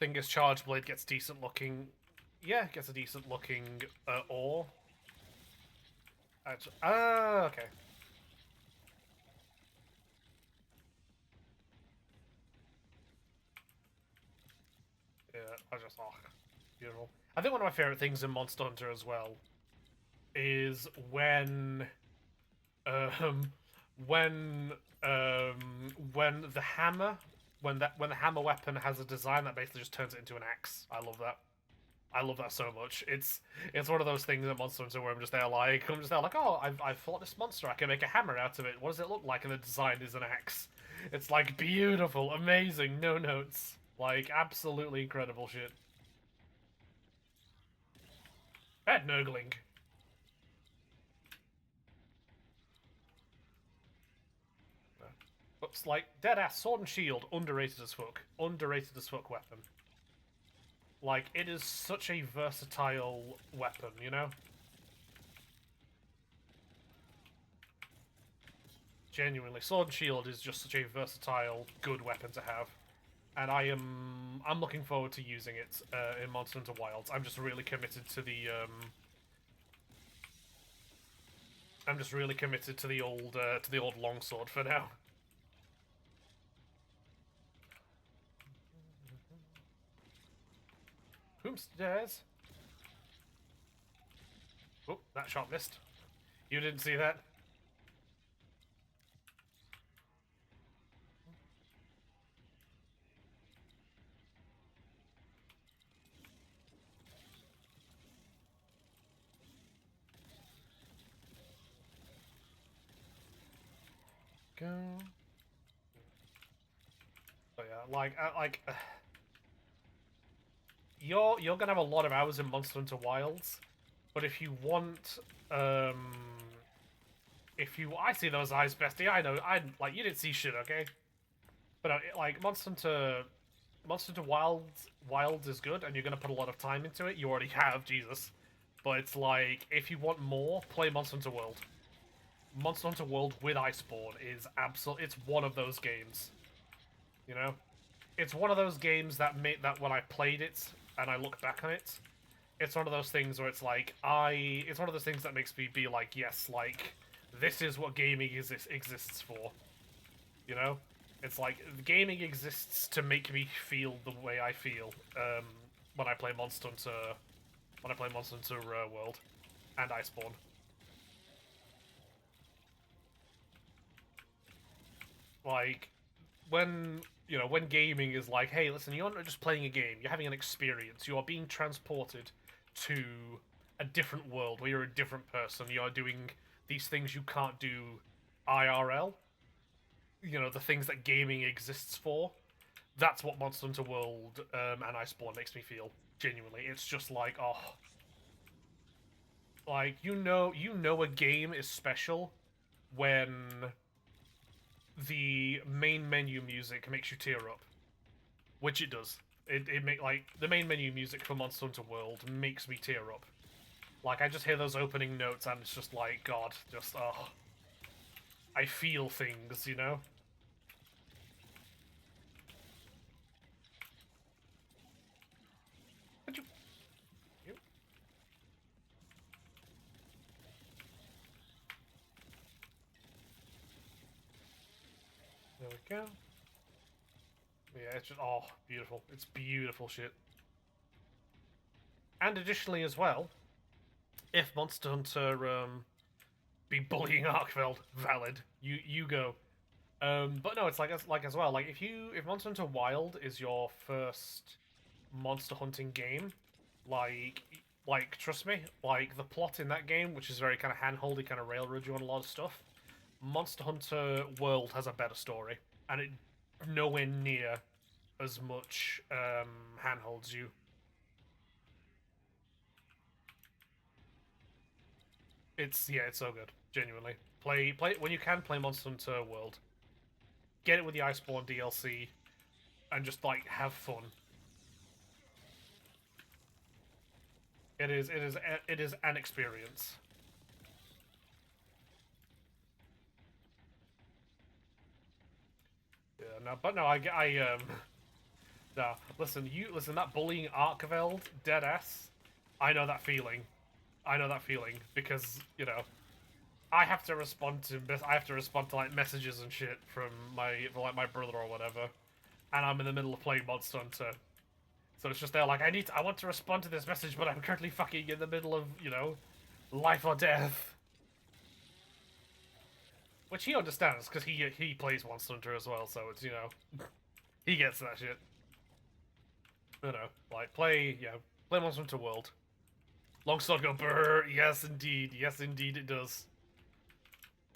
Thingus Charge Blade gets decent looking. Yeah, gets a decent looking ore. Actually, okay. Yeah, beautiful. I think one of my favorite things in Monster Hunter as well is um, when when the hammer when the hammer weapon has a design that basically just turns it into an axe. I love that. I love that so much. It's one of those things at Monster Hunter where I'm just there like, oh, I've fought this monster. I can make a hammer out of it. What does it look like? And the design is an axe. It's like beautiful, amazing, no notes, like absolutely incredible shit. Bad Nurgling. Looks like deadass sword and shield, underrated as fuck. Underrated as fuck weapon. Like, it is such a versatile weapon, you know? Genuinely, sword and shield is just such a versatile, good weapon to have. And I'm looking forward to using it in Monster Hunter Wilds. I'm just really committed to the old longsword for now. Whomstairs? Oh, that shot missed. You didn't see that? Go. But yeah, you're gonna have a lot of hours in Monster Hunter Wilds, but if you want, I see those eyes, bestie. I know, you didn't see shit, okay? But like Monster Hunter Wilds is good, and you're gonna put a lot of time into it. You already have, Jesus. But it's like, if you want more, play Monster Hunter World. Monster Hunter World with Iceborne is it's one of those games. You know? It's one of those games that made that when I played it and I look back on it, it's one of those things where it's one of those things that makes me be like, yes, like this is what gaming exists for. You know? It's like gaming exists to make me feel the way I feel when I play Monster Hunter World and Iceborne. Like when gaming is like, hey, listen, you're not just playing a game, you're having an experience. You are being transported to a different world where you're a different person. You are doing these things you can't do IRL, the things that gaming exists for. That's what Monster Hunter World and Iceborne makes me feel. Genuinely, it's just like, oh, like a game is special when the main menu music makes you tear up, which it does. It make like the main menu music for Monster Hunter World makes me tear up. Like I just hear those opening notes and it's just like God, just oh, I feel things, you know. But you there we go. Yeah, it's just oh beautiful. It's beautiful shit. And additionally as well, if Monster Hunter be bullying Arkveld, valid. You go. But no, it's like as well. Like if Monster Hunter Wild is your first monster hunting game, like trust me, like the plot in that game, which is very kind of handholdy, kind of railroad you on a lot of stuff. Monster Hunter World has a better story, and it nowhere near as much handholds you. It's so good. Genuinely, play when you can. Play Monster Hunter World. Get it with the Iceborne DLC, and just like have fun. It is an experience. Yeah, no, but no, no, listen, that bullying Arkveld, dead ass. I know that feeling. I know that feeling because I have to respond to like messages and shit from my brother or whatever, and I'm in the middle of playing Monster Hunter. So it's just there like I want to respond to this message, but I'm currently fucking in the middle of life or death. Which he understands because he plays Monster Hunter as well, so it's he gets that shit. Like play Monster Hunter World. Longsword go brrr. Yes indeed it does.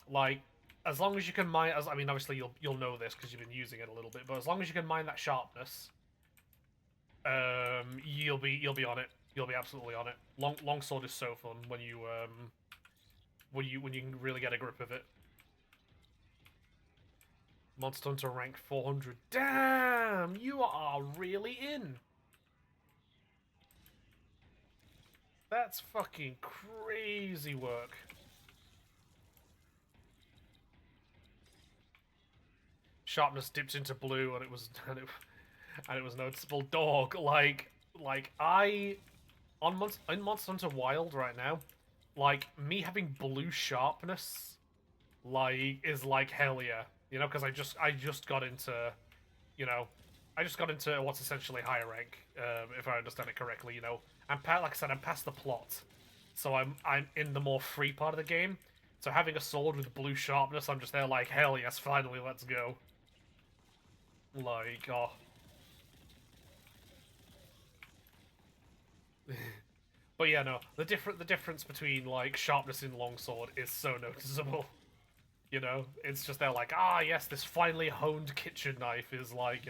Like as long as you can mine, I mean obviously you'll know this because you've been using it a little bit, but as long as you can mine that sharpness, you'll be on it. You'll be absolutely on it. Longsword is so fun when you can really get a grip of it. Monster Hunter rank 400. Damn, you are really in. That's fucking crazy work. Sharpness dipped into blue, and it was noticeable. Dog, like I in Monster Hunter Wild right now, like me having blue sharpness, like is like hell yeah, because I just got into, you know, I just got into what's essentially higher rank, if I understand it correctly. Like I said, I'm past the plot, so I'm in the more free part of the game. So having a sword with blue sharpness, I'm just there like hell yes, finally, let's go. Like oh. But yeah, no, the difference between like sharpness in longsword is so noticeable. It's just they're like, ah, yes, this finely honed kitchen knife is like,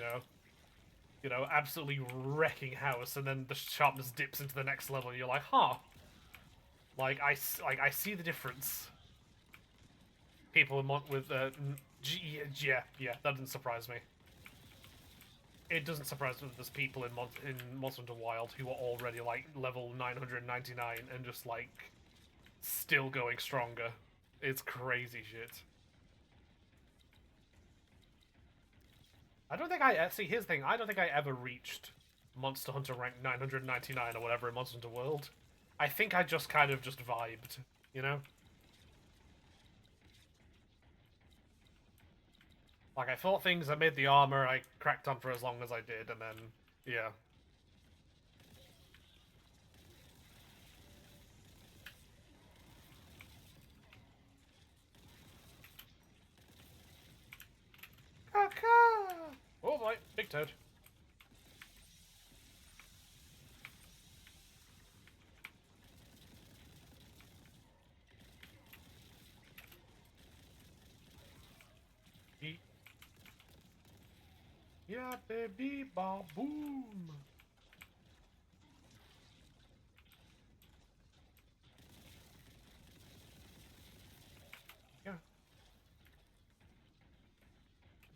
absolutely wrecking house, and then the sharpness dips into the next level, and you're like, huh, like I see the difference. People with yeah, that doesn't surprise me. It doesn't surprise me that there's people in Monster Hunter Wild who are already like level 999 and just like still going stronger. It's crazy shit. I don't think I see. Here's the thing: I don't think I ever reached Monster Hunter rank 999 or whatever in Monster Hunter World. I think I just kind of just vibed, you know. Like I thought things, I made the armor, I cracked on for as long as I did, and then yeah. Oh boy, big toad. Yeet. Yeah, baby, ba boom. Yeah.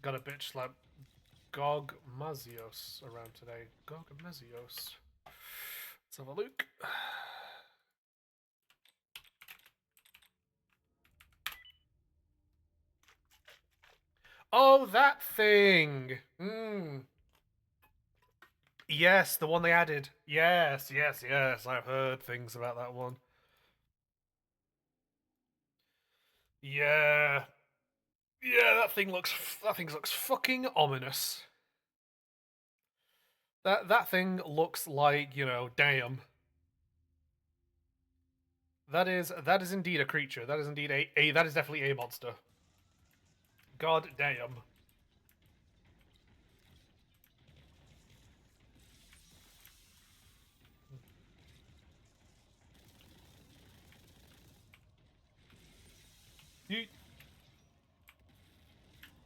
Got a bitch slap Gog Mazios around today. Gog Mazios. Let's have a look. Oh, that thing! Yes, the one they added. Yes, yes, yes. I've heard things about that one. Yeah. Yeah, that thing looks fucking ominous. That thing looks like, you know, damn. That is indeed a creature. That is indeed a that is definitely a monster. God damn. Yeet.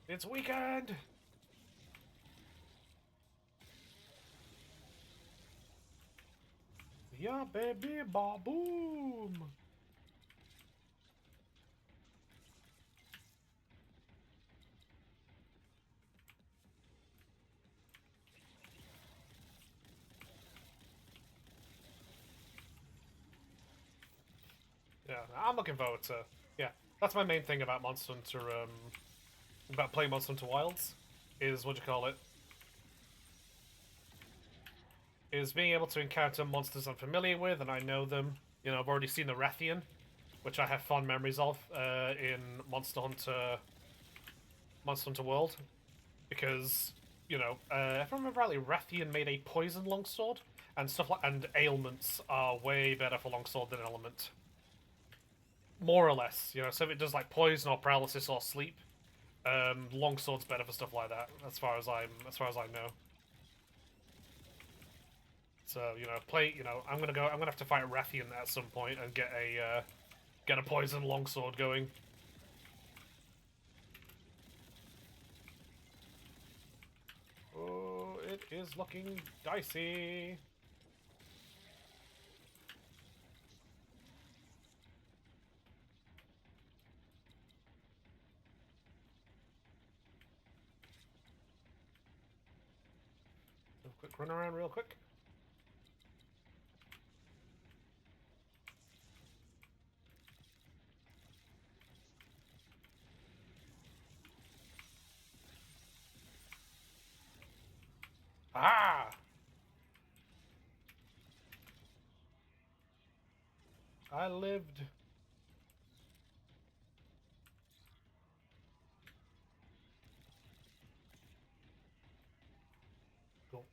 It's weekend. Yeah, baby, ba boom. Yeah, I'm looking forward to. Yeah, that's my main thing about Monster Hunter. About playing Monster Hunter Wilds, is what do you call it? Is being able to encounter monsters I'm familiar with and I know them. You know, I've already seen the Rathian, which I have fond memories of in Monster Hunter World, because you know, if I remember rightly, Rathian made a poison longsword, and stuff like and ailments are way better for longsword than element, more or less. You know, so if it does like poison or paralysis or sleep, longsword's better for stuff like that. As far as I know. So you know, play. You know, I'm gonna go. I'm gonna have to fight Rathian at some point and get a poison longsword going. Oh, it is looking dicey. So quick run around, real quick. Ah! I lived. Cool.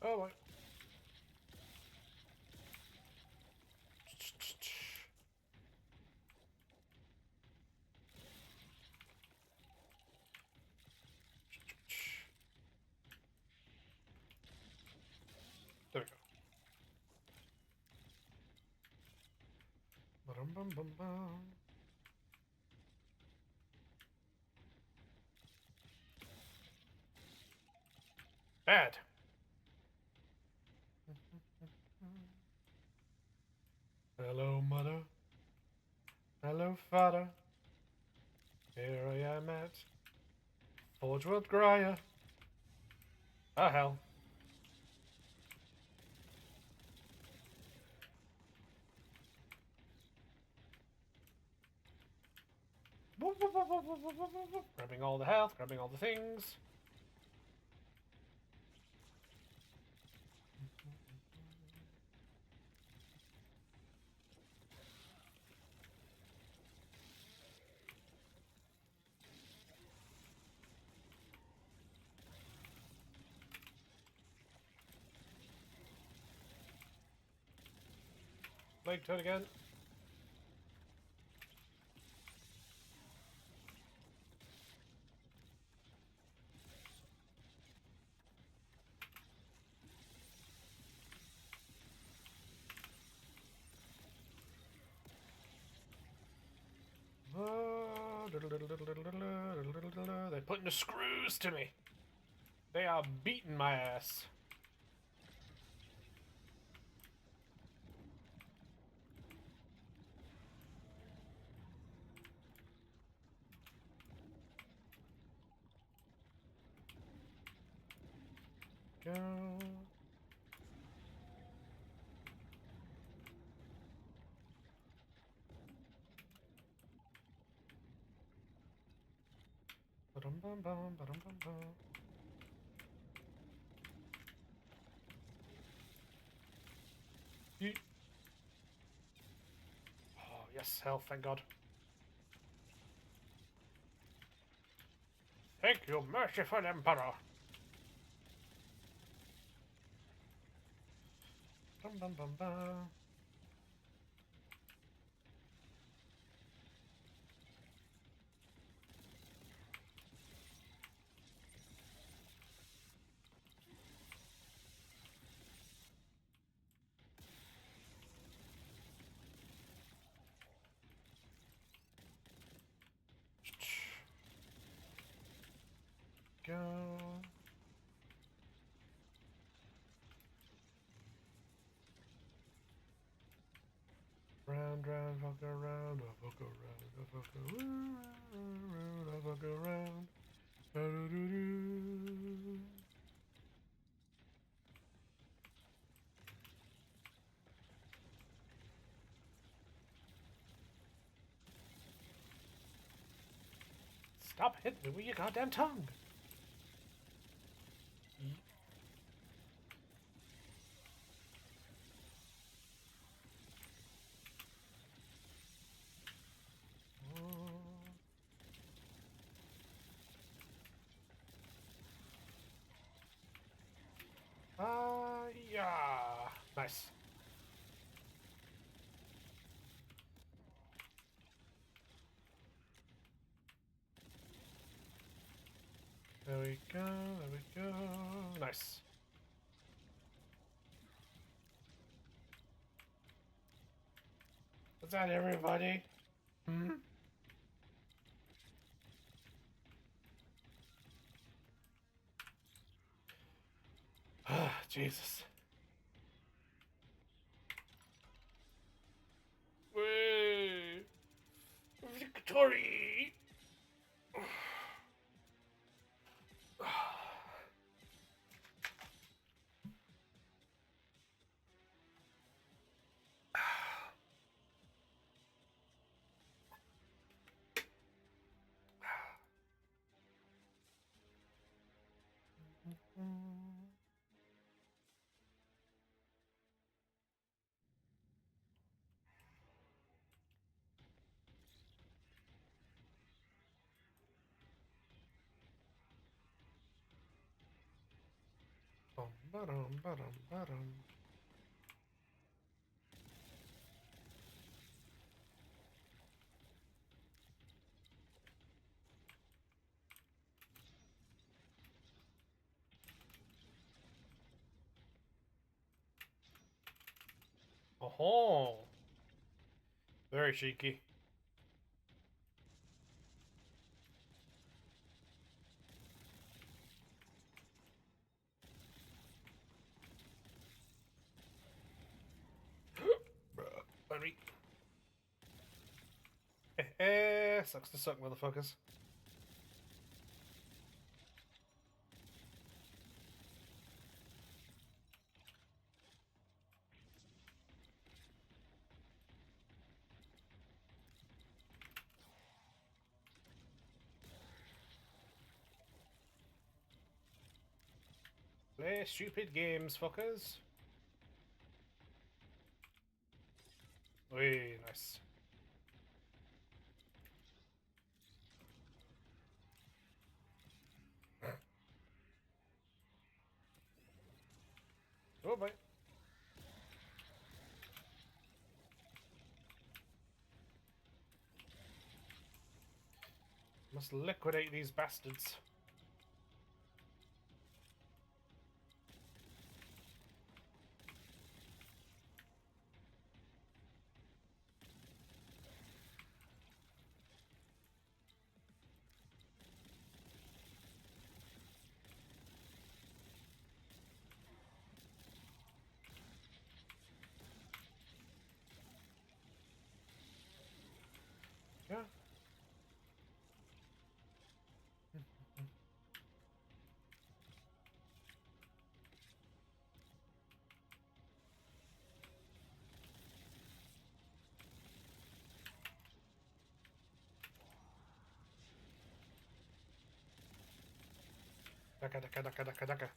Oh, wait. There we go. Ba-dum-bum-bum-bum. Bad. Hello, mother. Hello, father. Here I am at Forge World Grier. Oh, hell. Grabbing all the health, grabbing all the things. Plague Toad again. They're putting the screws to me. They are beating my ass. Go. Ba-dum-bum-bum, ba-dum-bum-bum. Yeet. Oh, yes, health, thank God. Thank you, merciful Emperor. Bum-bum-bum-bum. Go. Round, round, fuck around, I fuck around, I fuck around, I fuck around. Da-do-do-do. Stop hitting me with your goddamn tongue. Yeah. Nice. There we go, there we go. Nice. Is that everybody? Hmm? Jesus. Way. Victory! Ba-dum, ba-dum, ba-dum. Oh, very cheeky. Buddy. Sucks to suck, motherfuckers. Play stupid games, fuckers. Way nice. Oh boy. Let's liquidate these bastards. Yeah. Daka, daka, daka, daka, daka.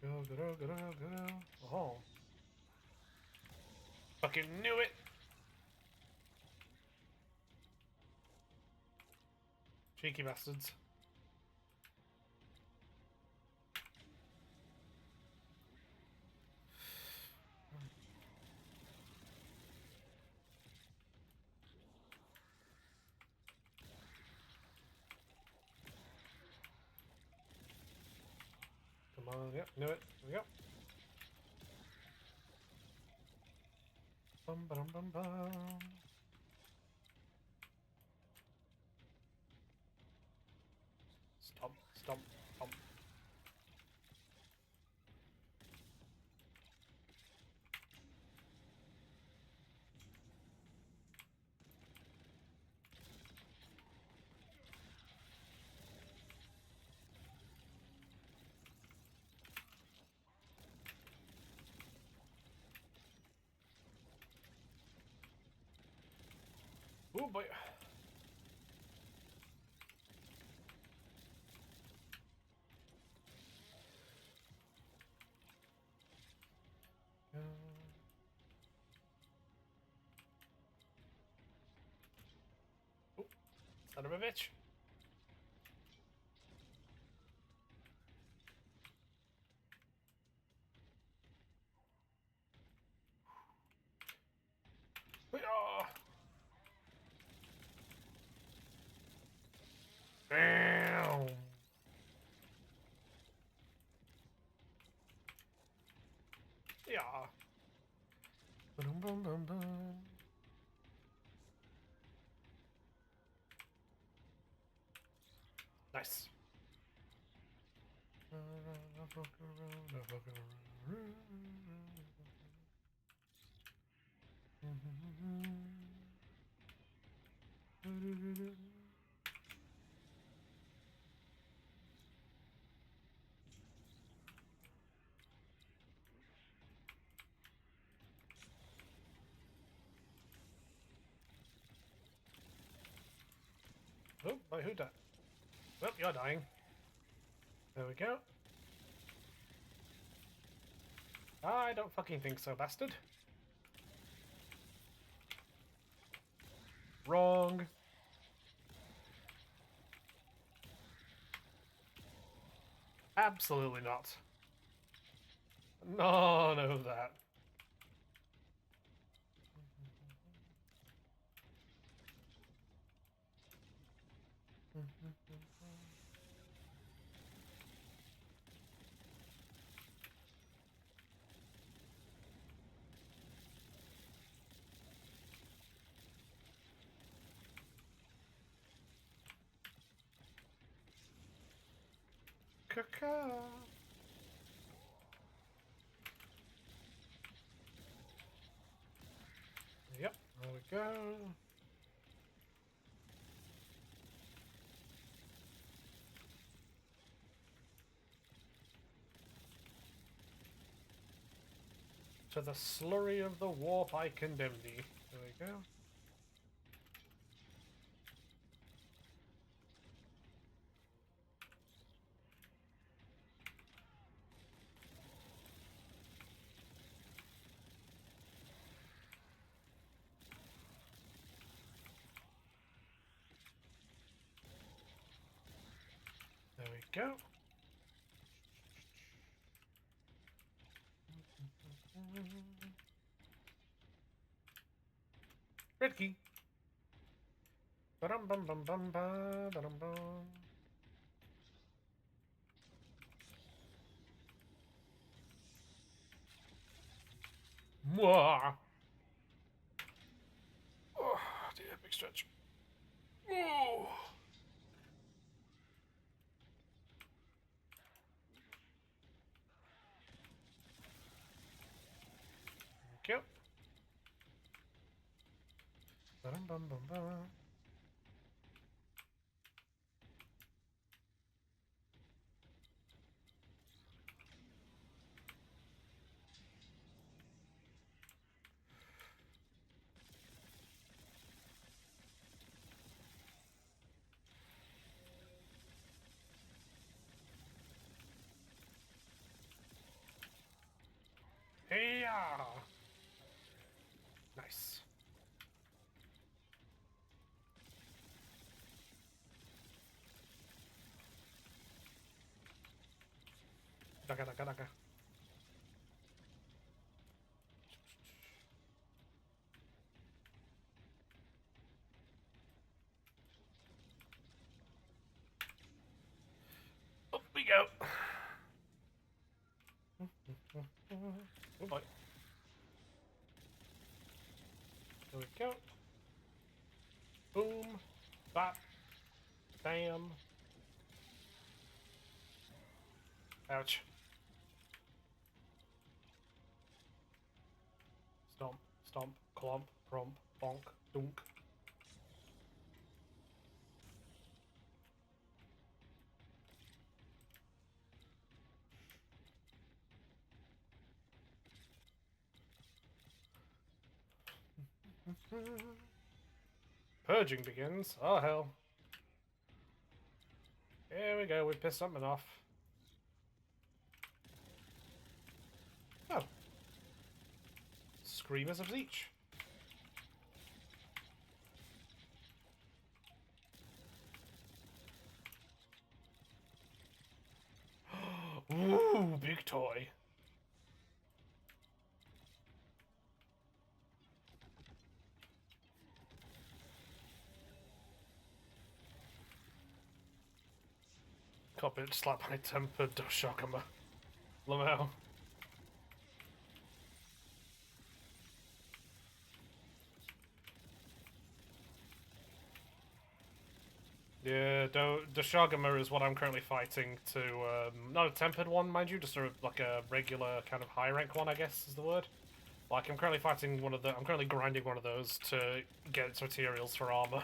Go, go, go, go, go. Oh. Fucking knew it! Cheeky bastards. Come on, yep, knew it. Here we go. Bum, bum, bum, bum. Stomp, stomp, stomp. Oh boy. Oh, son of a bitch. Oh. Damn. Yeah. Bum, bum, bum, bum. Nice. Oh, wait, who died? Well, you're dying. There we go. I don't fucking think so, bastard. Wrong. Absolutely not. None of that. Caca. Yep, there we go. To the slurry of the warp I condemn thee. There we go. There we go. Red key. Ba-dum bum bum bum ba da-dum bum. Mwah. Oh dear, big stretch. Oh. Thank you. Ba-dum bum bum bum. Hey-ya! Nice. Daga daga daga. Up we go. Oh boy. There we go. Boom. Bop. Bam. Ouch. Stomp. Stomp. Clomp. Cromp. Bonk. Dunk. Purging begins. Oh hell. Here we go. We pissed something off. Oh. Screamers of Zeech. Ooh, big toy. Got a bit slapped by tempered Doshokama. Lamau. Yeah, Doshogama is what I'm currently fighting to, not a tempered one, mind you, just like a regular kind of high rank one, I guess is the word. Like, I'm currently fighting one of the, I'm currently grinding one of those to get its materials for armor.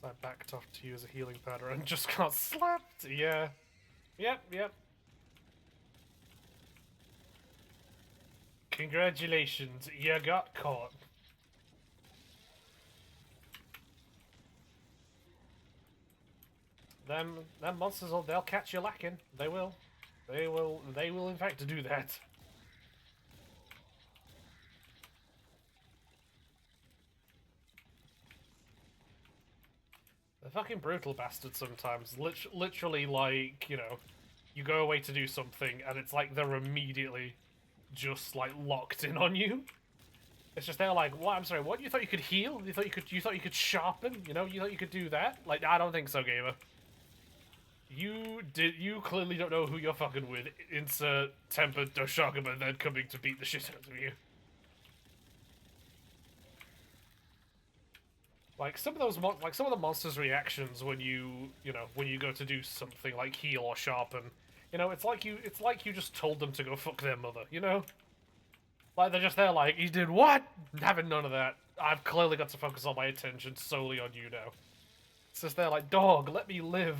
I backed off to use a healing powder and just got slapped, yeah. Yep. Congratulations, you got caught. Them monsters, they'll catch you lacking. They will. They will in fact do that. They're fucking brutal bastards sometimes. Literally, like, you know, you go away to do something and it's like they're immediately just, like, locked in on you. It's just they're like, what? I'm sorry, what? You thought you could heal? You thought you could sharpen? You know, you thought you could do that? Like, I don't think so, gamer. You clearly don't know who you're fucking with. Insert tempered Doshogama then coming to beat the shit out of you. Like some of those some of the monsters' reactions when you know, when you go to do something like heal or sharpen, you know, it's like you just told them to go fuck their mother, you know? Like they're just there like, you did what? Having none of that. I've clearly got to focus all my attention solely on you now. It's just they're like, dog, let me live.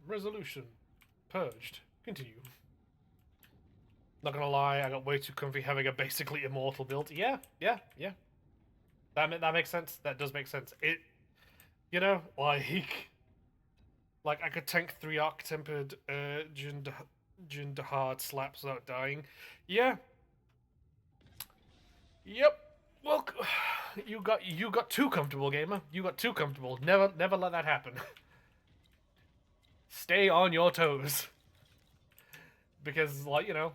Resolution. purged. Continue. Not gonna lie, I got way too comfy having a basically immortal build. Yeah. That makes sense. That does make sense. It, you know, like I could tank 3 arc tempered Jin hard slaps without dying. Yeah. Yep. Well, you got too comfortable, gamer. You got too comfortable. Never let that happen. Stay on your toes. Because like you know,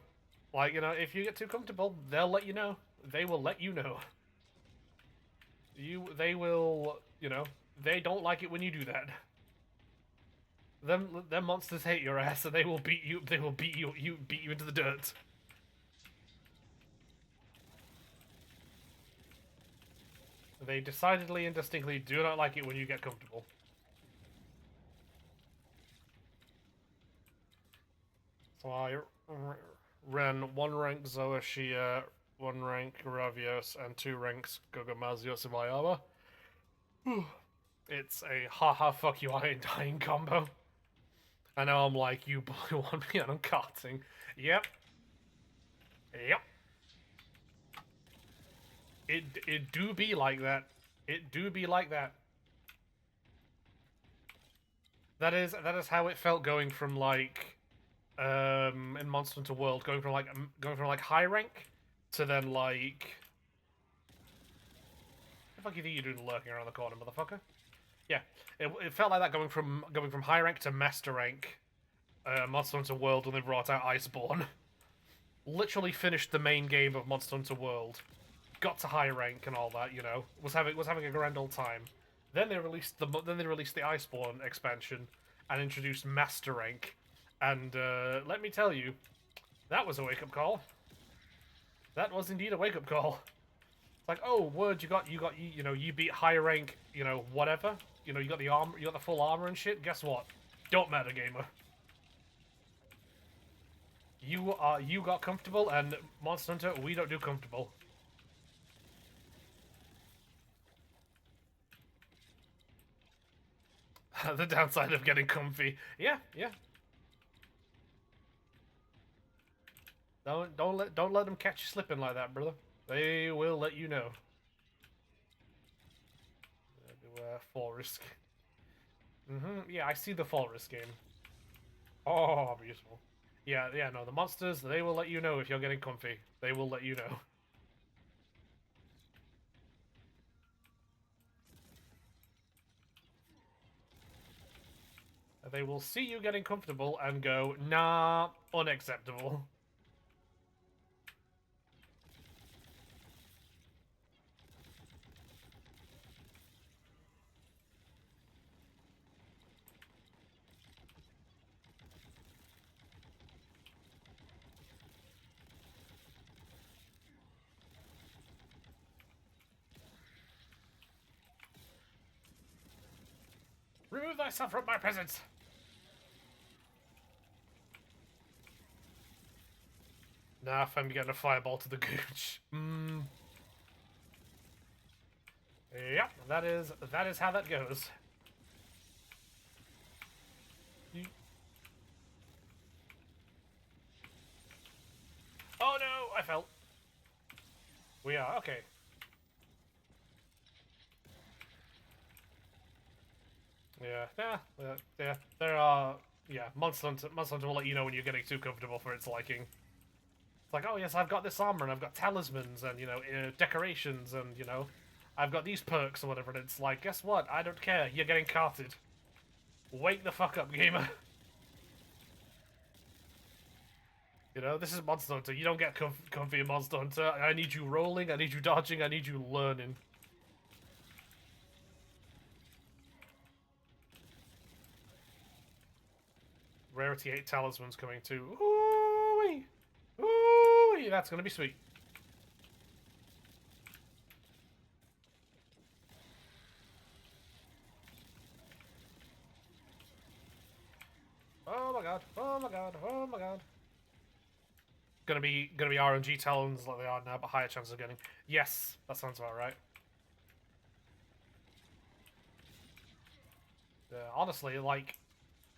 if you get too comfortable, they'll let you know. They will let you know. They will, they don't like it when you do that. Them monsters hate your ass, and they will beat you. They will beat you into the dirt. They decidedly and distinctly do not like it when you get comfortable. So I ran 1 rank Zoashia, 1 rank Ravios, and 2 ranks Gogamazios in my armor. It's a haha fuck you I ain't dying combo. I know I'm like, you blue on me and I'm carting. Yep. It do be like that. It do be like that. That is how it felt going from like in Monster Hunter World, going from like high rank to then like what the fuck you think you're doing lurking around the corner, motherfucker? Yeah. It felt like that going from high rank to master rank Monster Hunter World when they brought out Iceborne. Literally finished the main game of Monster Hunter World. Got to high rank and all that, was having a grand old time. Then they released the Iceborne expansion and introduced Master Rank, and let me tell you, that was a wake up call. That was indeed a wake up call. It's like, oh, word, you beat high rank, whatever. You got the armor, you got the full armor and shit. Guess what? Don't matter, gamer. You got comfortable, and Monster Hunter, we don't do comfortable. The downside of getting comfy. Yeah. Don't let them catch you slipping like that, brother. They will let you know. Fall risk. Yeah, I see the fall risk game. Oh, beautiful. Yeah, no, the monsters, they will let you know if you're getting comfy. They will let you know. They will see you getting comfortable and go, nah, unacceptable. Remove thyself from my presence! Nah, I'm getting a fireball to the gooch. Yep, that is how that goes. Oh no, I fell. We are, okay. Yeah, there are, Monster Hunter will let you know when you're getting too comfortable for its liking. It's like, oh yes, I've got this armor, and I've got talismans, and, decorations, and, I've got these perks or whatever, and it's like, guess what? I don't care, you're getting carted. Wake the fuck up, gamer. This is Monster Hunter, you don't get comfy in Monster Hunter. I need you rolling, I need you dodging, I need you learning. Rarity 8 talismans coming too. Ooh-wee! Ooh-wee! That's gonna be sweet. Oh my god, oh my god, oh my god. Gonna be RNG talons like they are now, but higher chances of getting. Yes, that sounds about right. Honestly, like,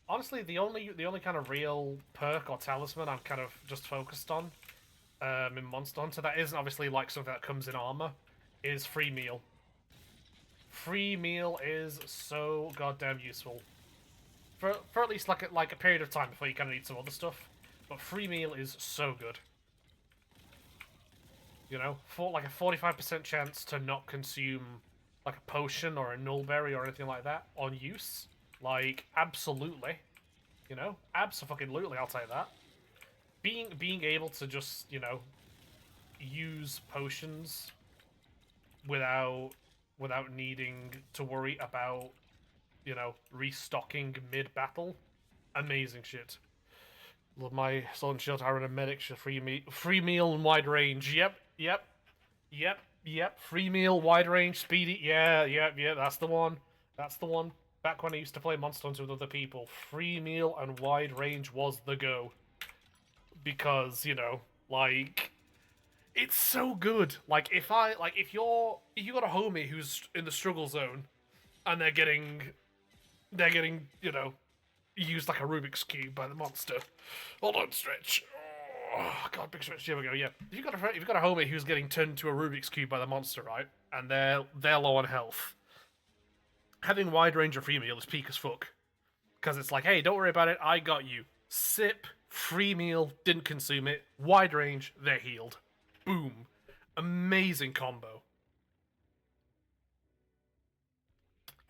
honestly, the only kind of real perk or talisman I'm kind of just focused on in Monster Hunter that isn't obviously like something that comes in armor is free meal. Free meal is so goddamn useful for at least like a period of time before you kind of need some other stuff. But free meal is so good. You know, for like a 45% chance to not consume like a potion or a nullberry or anything like that on use. Like absolutely, you know, absolutely, I'll take that. Being able to just use potions without needing to worry about restocking mid battle, amazing shit. Love my Sword and Shield Iron and Medic free meal and wide range. Yep. Free meal, wide range, speedy. Yeah. That's the one. That's the one. Back when I used to play Monster Hunter with other people, free meal and wide range was the go. Because like it's so good. Like if you got a homie who's in the struggle zone and they're getting used like a Rubik's cube by the monster. Hold on, stretch. Oh god, big stretch. Here we go. Yeah, if you've got a homie who's getting turned to a Rubik's cube by the monster, right? And they're low on health. Having wide range of free meal is peak as fuck because it's like, hey, don't worry about it. I got you. Sip, free meal, didn't consume it. Wide range, they're healed. Boom, amazing combo.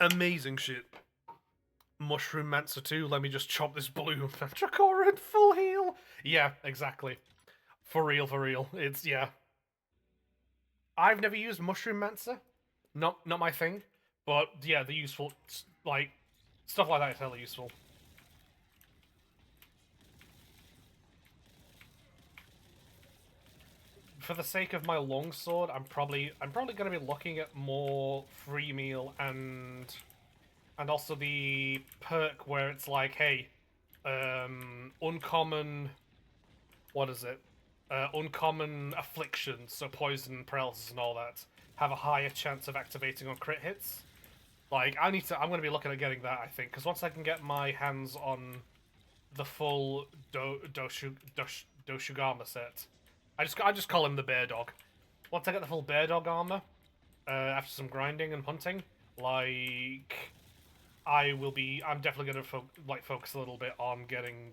Amazing shit. Mushroom Mancer 2, let me just chop this blue Mantracora in full heal. Yeah, exactly. For real. It's, yeah. I've never used Mushroom Mancer. Not my thing. But, yeah, the useful, like, stuff like that is hella useful. For the sake of my longsword, I'm probably going to be looking at more free meal and also the perk where it's like, hey, uncommon, what is it? Uncommon afflictions, so poison, paralysis, and all that, have a higher chance of activating on crit hits. Like, I'm going to be looking at getting that, I think, because once I can get my hands on the full Doshugama set, I just call him the Bear Dog. Once I get the full Bear Dog armor, after some grinding and hunting, like, I'm definitely going to focus a little bit on getting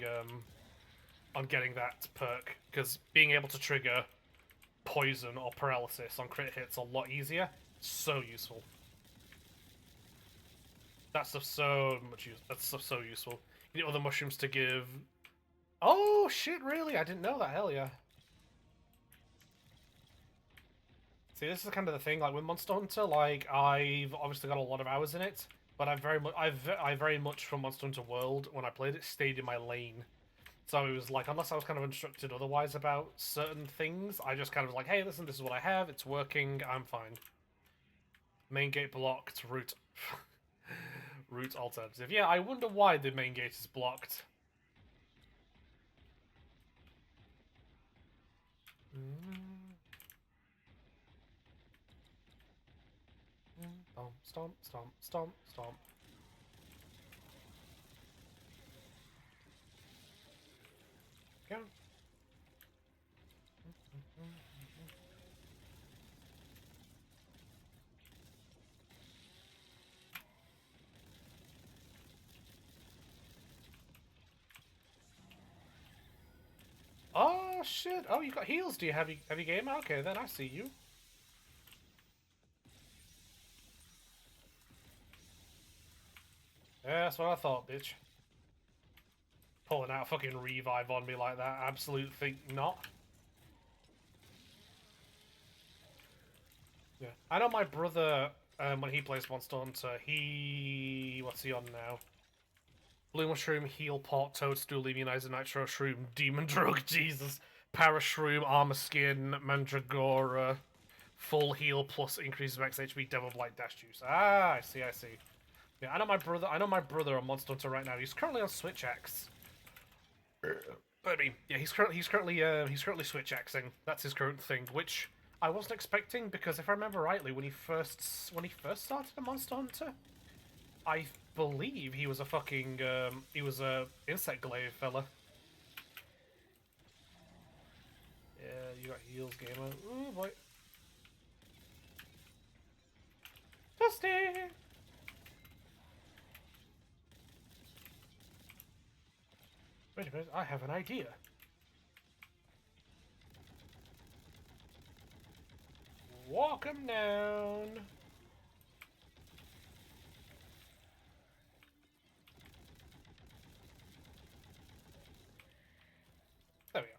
that perk, because being able to trigger poison or paralysis on crit hits a lot easier. So useful. That stuff's so much use. That stuff's so useful. You need other mushrooms to give. Oh shit! Really? I didn't know that. Hell yeah. See, this is kind of the thing. Like with Monster Hunter, like I've obviously got a lot of hours in it, but I very much from Monster Hunter World when I played it stayed in my lane. So it was like, unless I was kind of instructed otherwise about certain things, I just kind of like, hey, listen, this is what I have. It's working. I'm fine. Main gate blocked. Route. Route alternative. Yeah, I wonder why the main gate is blocked. Stomp. Go. Oh shit! Oh, you got heals. Do you have you game? Okay, then I see you. Yeah, that's what I thought, bitch. Pulling out fucking revive on me like that. Absolute think not. Yeah, I know my brother. When he plays Monster Hunter, what's he on now? Blue Mushroom, Heal Pot, Toadstool, Immunizer, Nitro Shroom, Demon Drug, Jesus, Parashroom, Armor Skin, Mandragora, Full Heal plus increases max HP, Devil Blight, Dash Juice. Ah, I see. Yeah, I know my brother on Monster Hunter right now. He's currently on Switch X. I mean, yeah, he's currently Switch Xing. That's his current thing, which I wasn't expecting because if I remember rightly, when he first started a Monster Hunter, I believe he was a fucking, he was a insect glaive fella. Yeah, you got heals, gamer. Ooh, boy. Dusty! Wait a minute, I have an idea. Walk him down. There we go.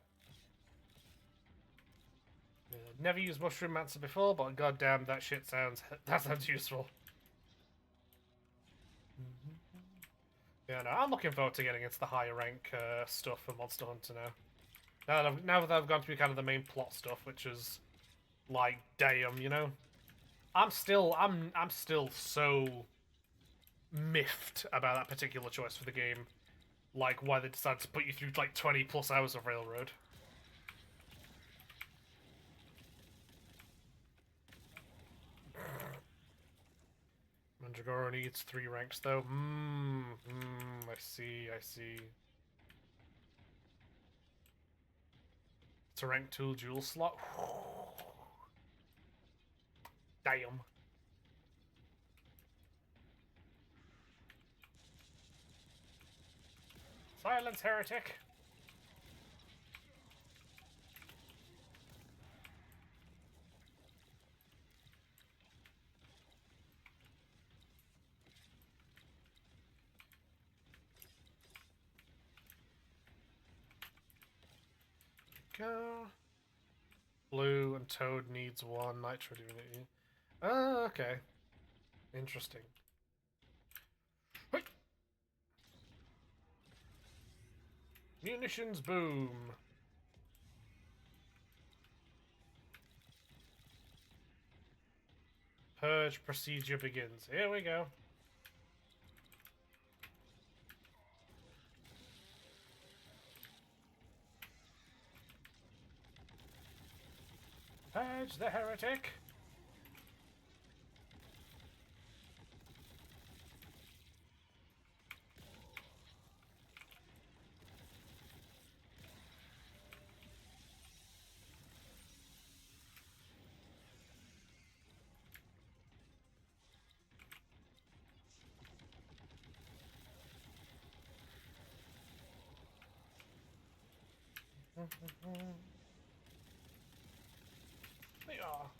Never used Mushroom Mancer before, but goddamn, that shit sounds useful. Yeah, no, I'm looking forward to getting into the higher rank stuff for Monster Hunter now. Now that I've gone through kind of the main plot stuff, which is like, damn, you know, I'm still so miffed about that particular choice for the game. Like, why they decided to put you through like 20 plus hours of railroad. Mandragora needs 3 ranks though. I see, I see. It's a rank 2 dual slot. Damn. Silence, heretic! Go. Blue and Toad needs 1 nitro divinity. Oh, okay. Interesting. Wait. Munitions boom. Purge procedure begins. Here we go. Purge the heretic. There you are.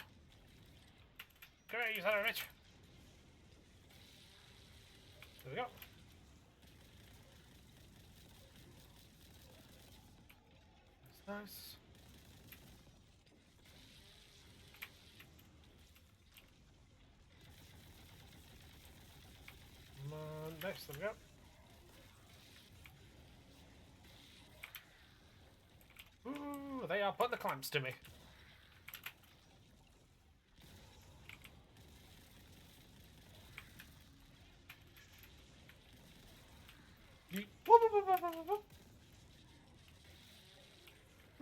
Come here, you son of a bitch. There we go. That's nice. Come on, next, there we go. Ooh, they are putting the clamps to me.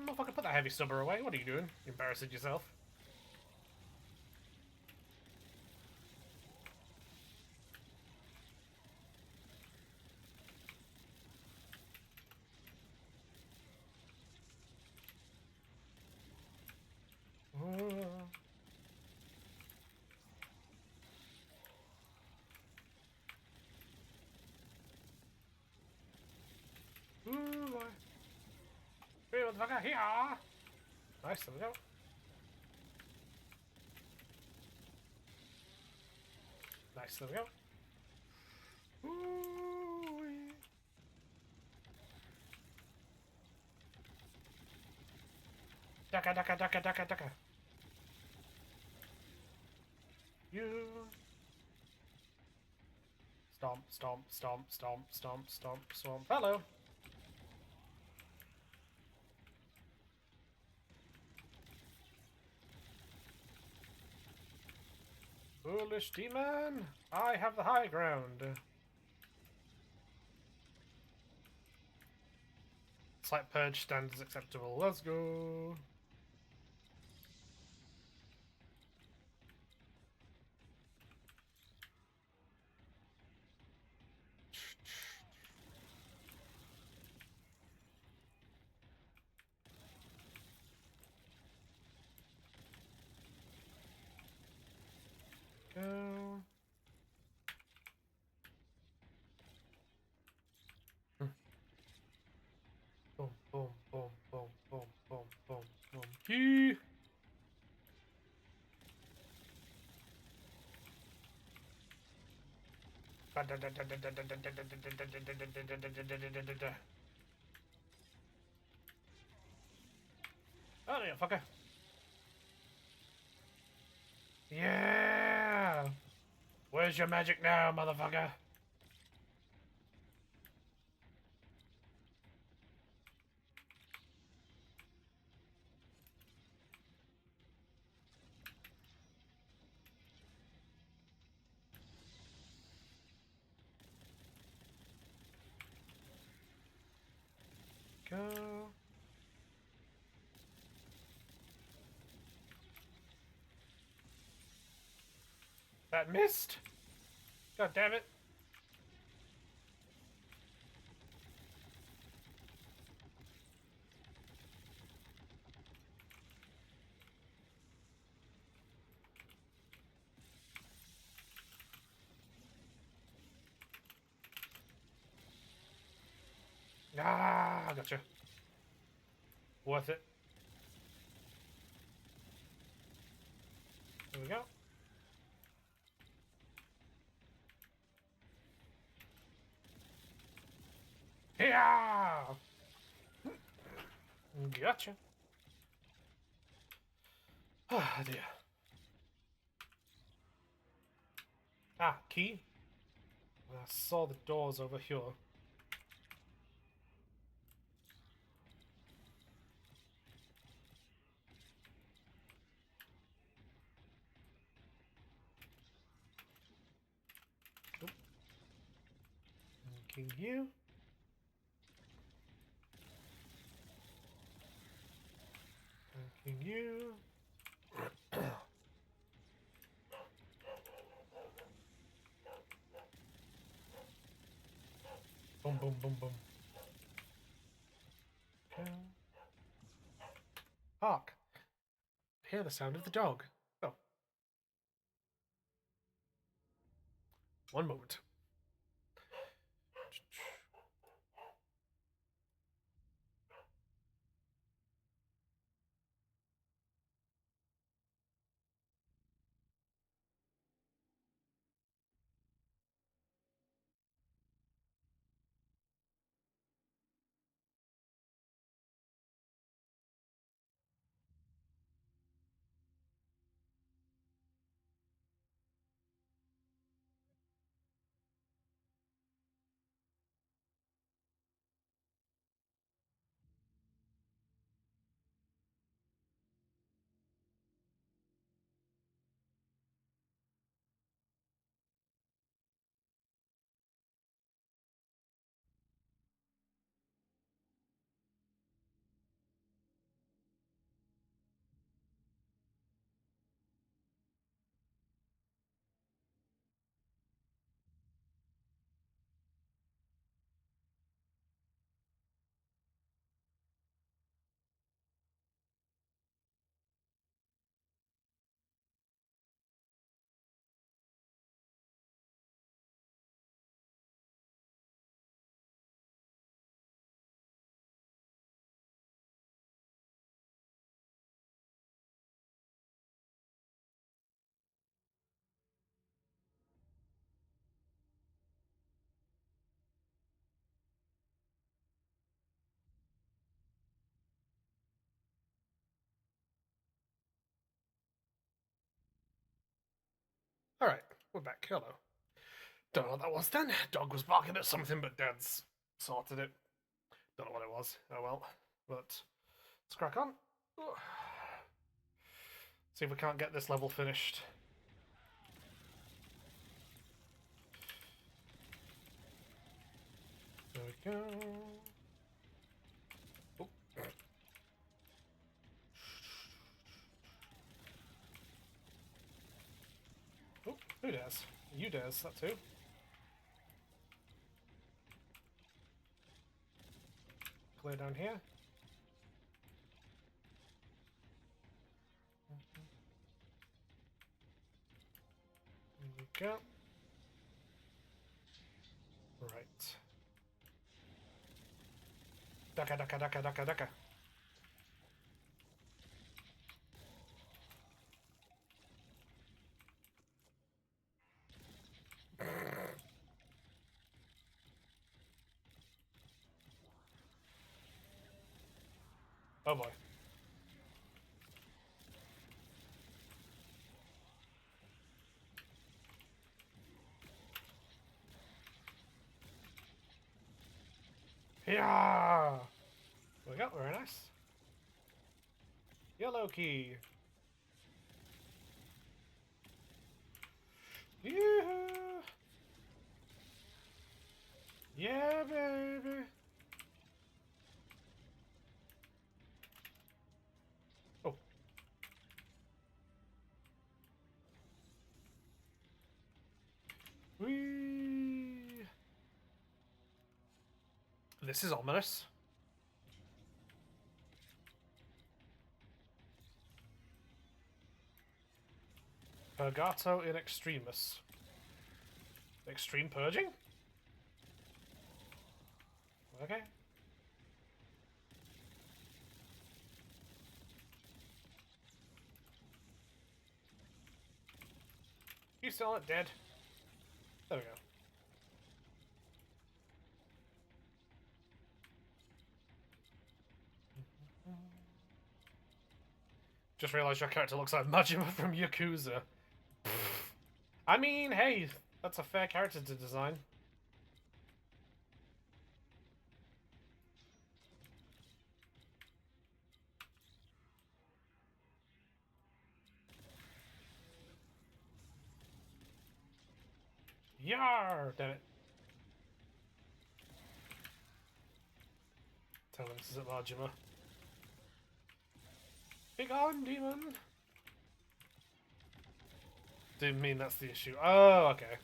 Motherfucker, put that heavy stubber away. What are you doing? Embarrassing yourself. Ooh, boy. Hey, motherfucker, here! Nice, there we go. Nice, there we go. Ooh. Ducka, ducka, ducka, ducka, ducka. You. Stomp, stomp, stomp, stomp, stomp, stomp, stomp. Hello. Foolish demon, I have the high ground. Slight purge standards acceptable. Let's go. Oh, yeah, fucker. Yeah! Where's your magic now, motherfucker? Go. That missed? God damn it. Ah, gotcha. Worth it. There we go. Yeah! Gotcha. Ah, dear. Ah, key? I saw the doors over here. Oop. Thanking you. Thanking you. Boom, boom, boom, boom. Okay. Hark. Hear the sound of the dog. Oh. One moment. Alright, we're back. Hello. Don't know what that was then. Dog was barking at something, but Dad's sorted it. Don't know what it was. Oh well. But let's crack on. See if we can't get this level finished. There we go. Oh. Oh, who dares? You dares, that too. Clear down here. There we go. Right. Ducka, ducka, ducka, ducka, ducka. Oh boy. Yeah. There we go. Very nice. Yellow key. Yeah. Yeah, baby. Oh. Whee. This is ominous. Purgato in extremis. Extreme purging? Okay. You still not dead. There we go. Just realised your character looks like Majima from Yakuza. I mean, hey, that's a fair character to design. Yar! Damn it. Tell him this isn't Majima. Big on, demon! Didn't mean that's the issue. Oh, okay.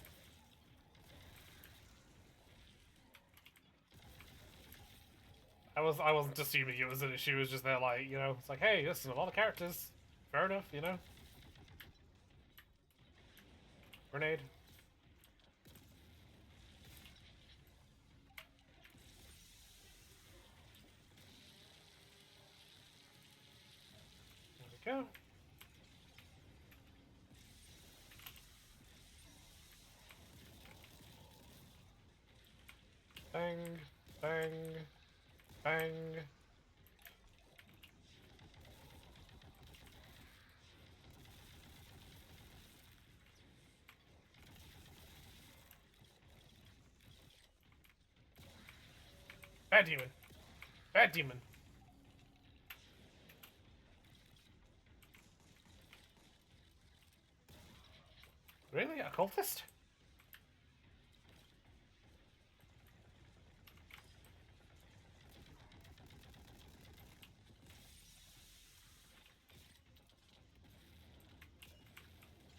I wasn't assuming it was an issue, it was just that, like, you know, it's like, hey, listen, a lot of characters. Fair enough, you know? Grenade. There we go. Bang, bang, bang. Bad demon. Bad demon. Really? A cultist?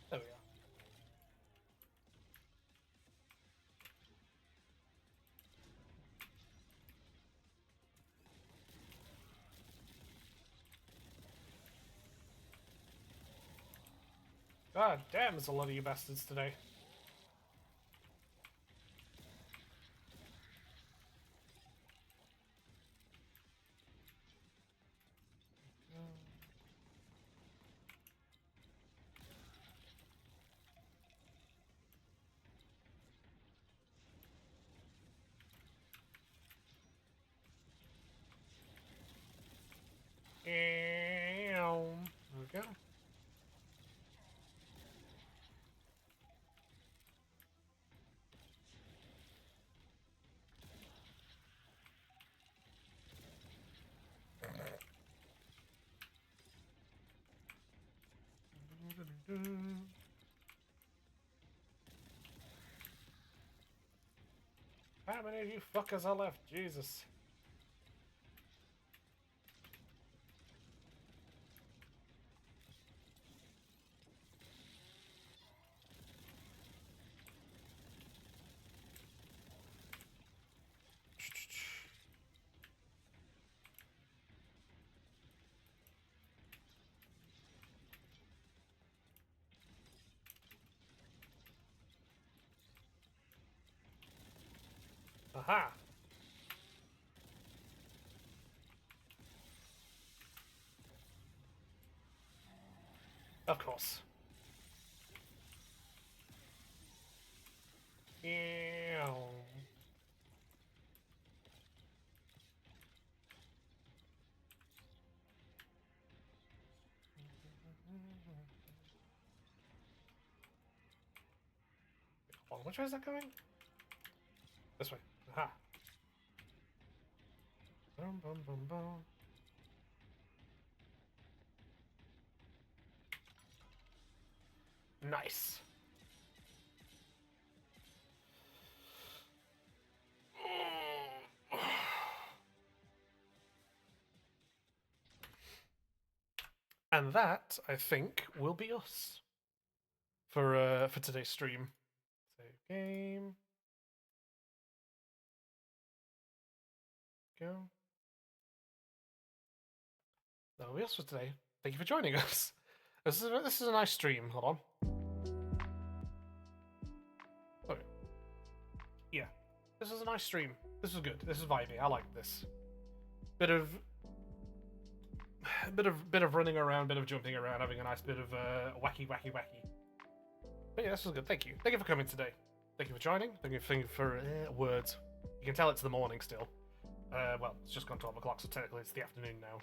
There we go. God damn, there's a lot of you bastards today. There we go. How many of you fuckers are left? Jesus. Aha! Of course. Ew. Which way is that going? This way. Aha. Boom, boom, boom, boom. Nice. And that, I think, will be us for today's stream. Save game. Go. That'll be us for today. Thank you for joining us. This is a nice stream. Hold on. Okay. Yeah, this is a nice stream. This is good. This is vibey. I like this. Bit of running around, bit of jumping around, having a nice bit of wacky. But yeah, this was good. Thank you. Thank you for coming today. Thank you for joining. Thank you for words. You can tell it's the morning still. Well, it's just gone 12 o'clock, so technically it's the afternoon now.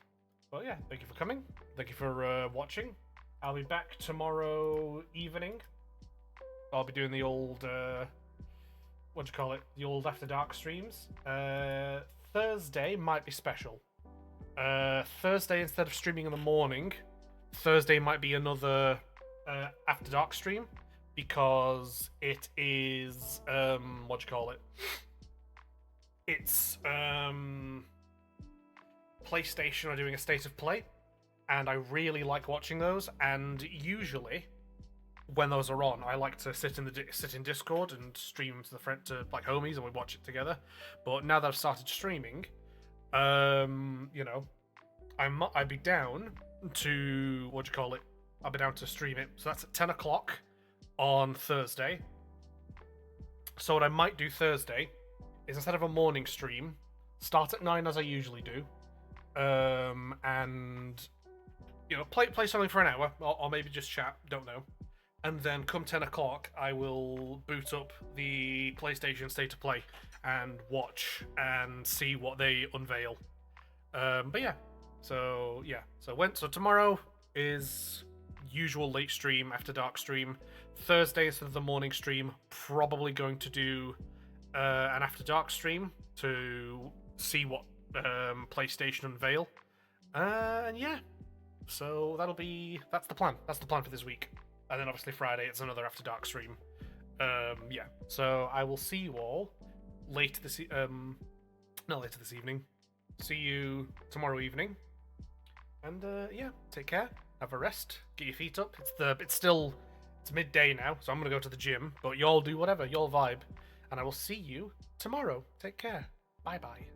But yeah, thank you for coming. Thank you for watching. I'll be back tomorrow evening. I'll be doing the old, the old After Dark streams. Thursday might be special. Thursday, instead of streaming in the morning, Thursday might be another After Dark stream, because it is, it's, PlayStation are doing a State of Play, and I really like watching those, and usually, when those are on, I like to sit in Discord and stream to like homies, and we watch it together. But now that I've started streaming, you know, I'd be down to I'll be down to stream it. So that's at 10 o'clock on Thursday. So what I might do Thursday is, instead of a morning stream, start at 9 as I usually do, and you know, play something for an hour, or maybe just chat. Don't know. And then come 10 o'clock, I will boot up the PlayStation State of Play and watch and see what they unveil. But yeah, so tomorrow is usual late stream, After Dark stream. Thursday, instead of the morning stream, probably going to do an After Dark stream to see what PlayStation unveil. And yeah, so that's the plan. That's the plan for this week. And then obviously Friday, it's another After Dark stream. Yeah, so I will see you all not later this evening. See you tomorrow evening. And yeah, take care. Have a rest. Get your feet up. It's midday now, so I'm gonna go to the gym. But y'all do whatever. Y'all vibe. And I will see you tomorrow. Take care. Bye bye.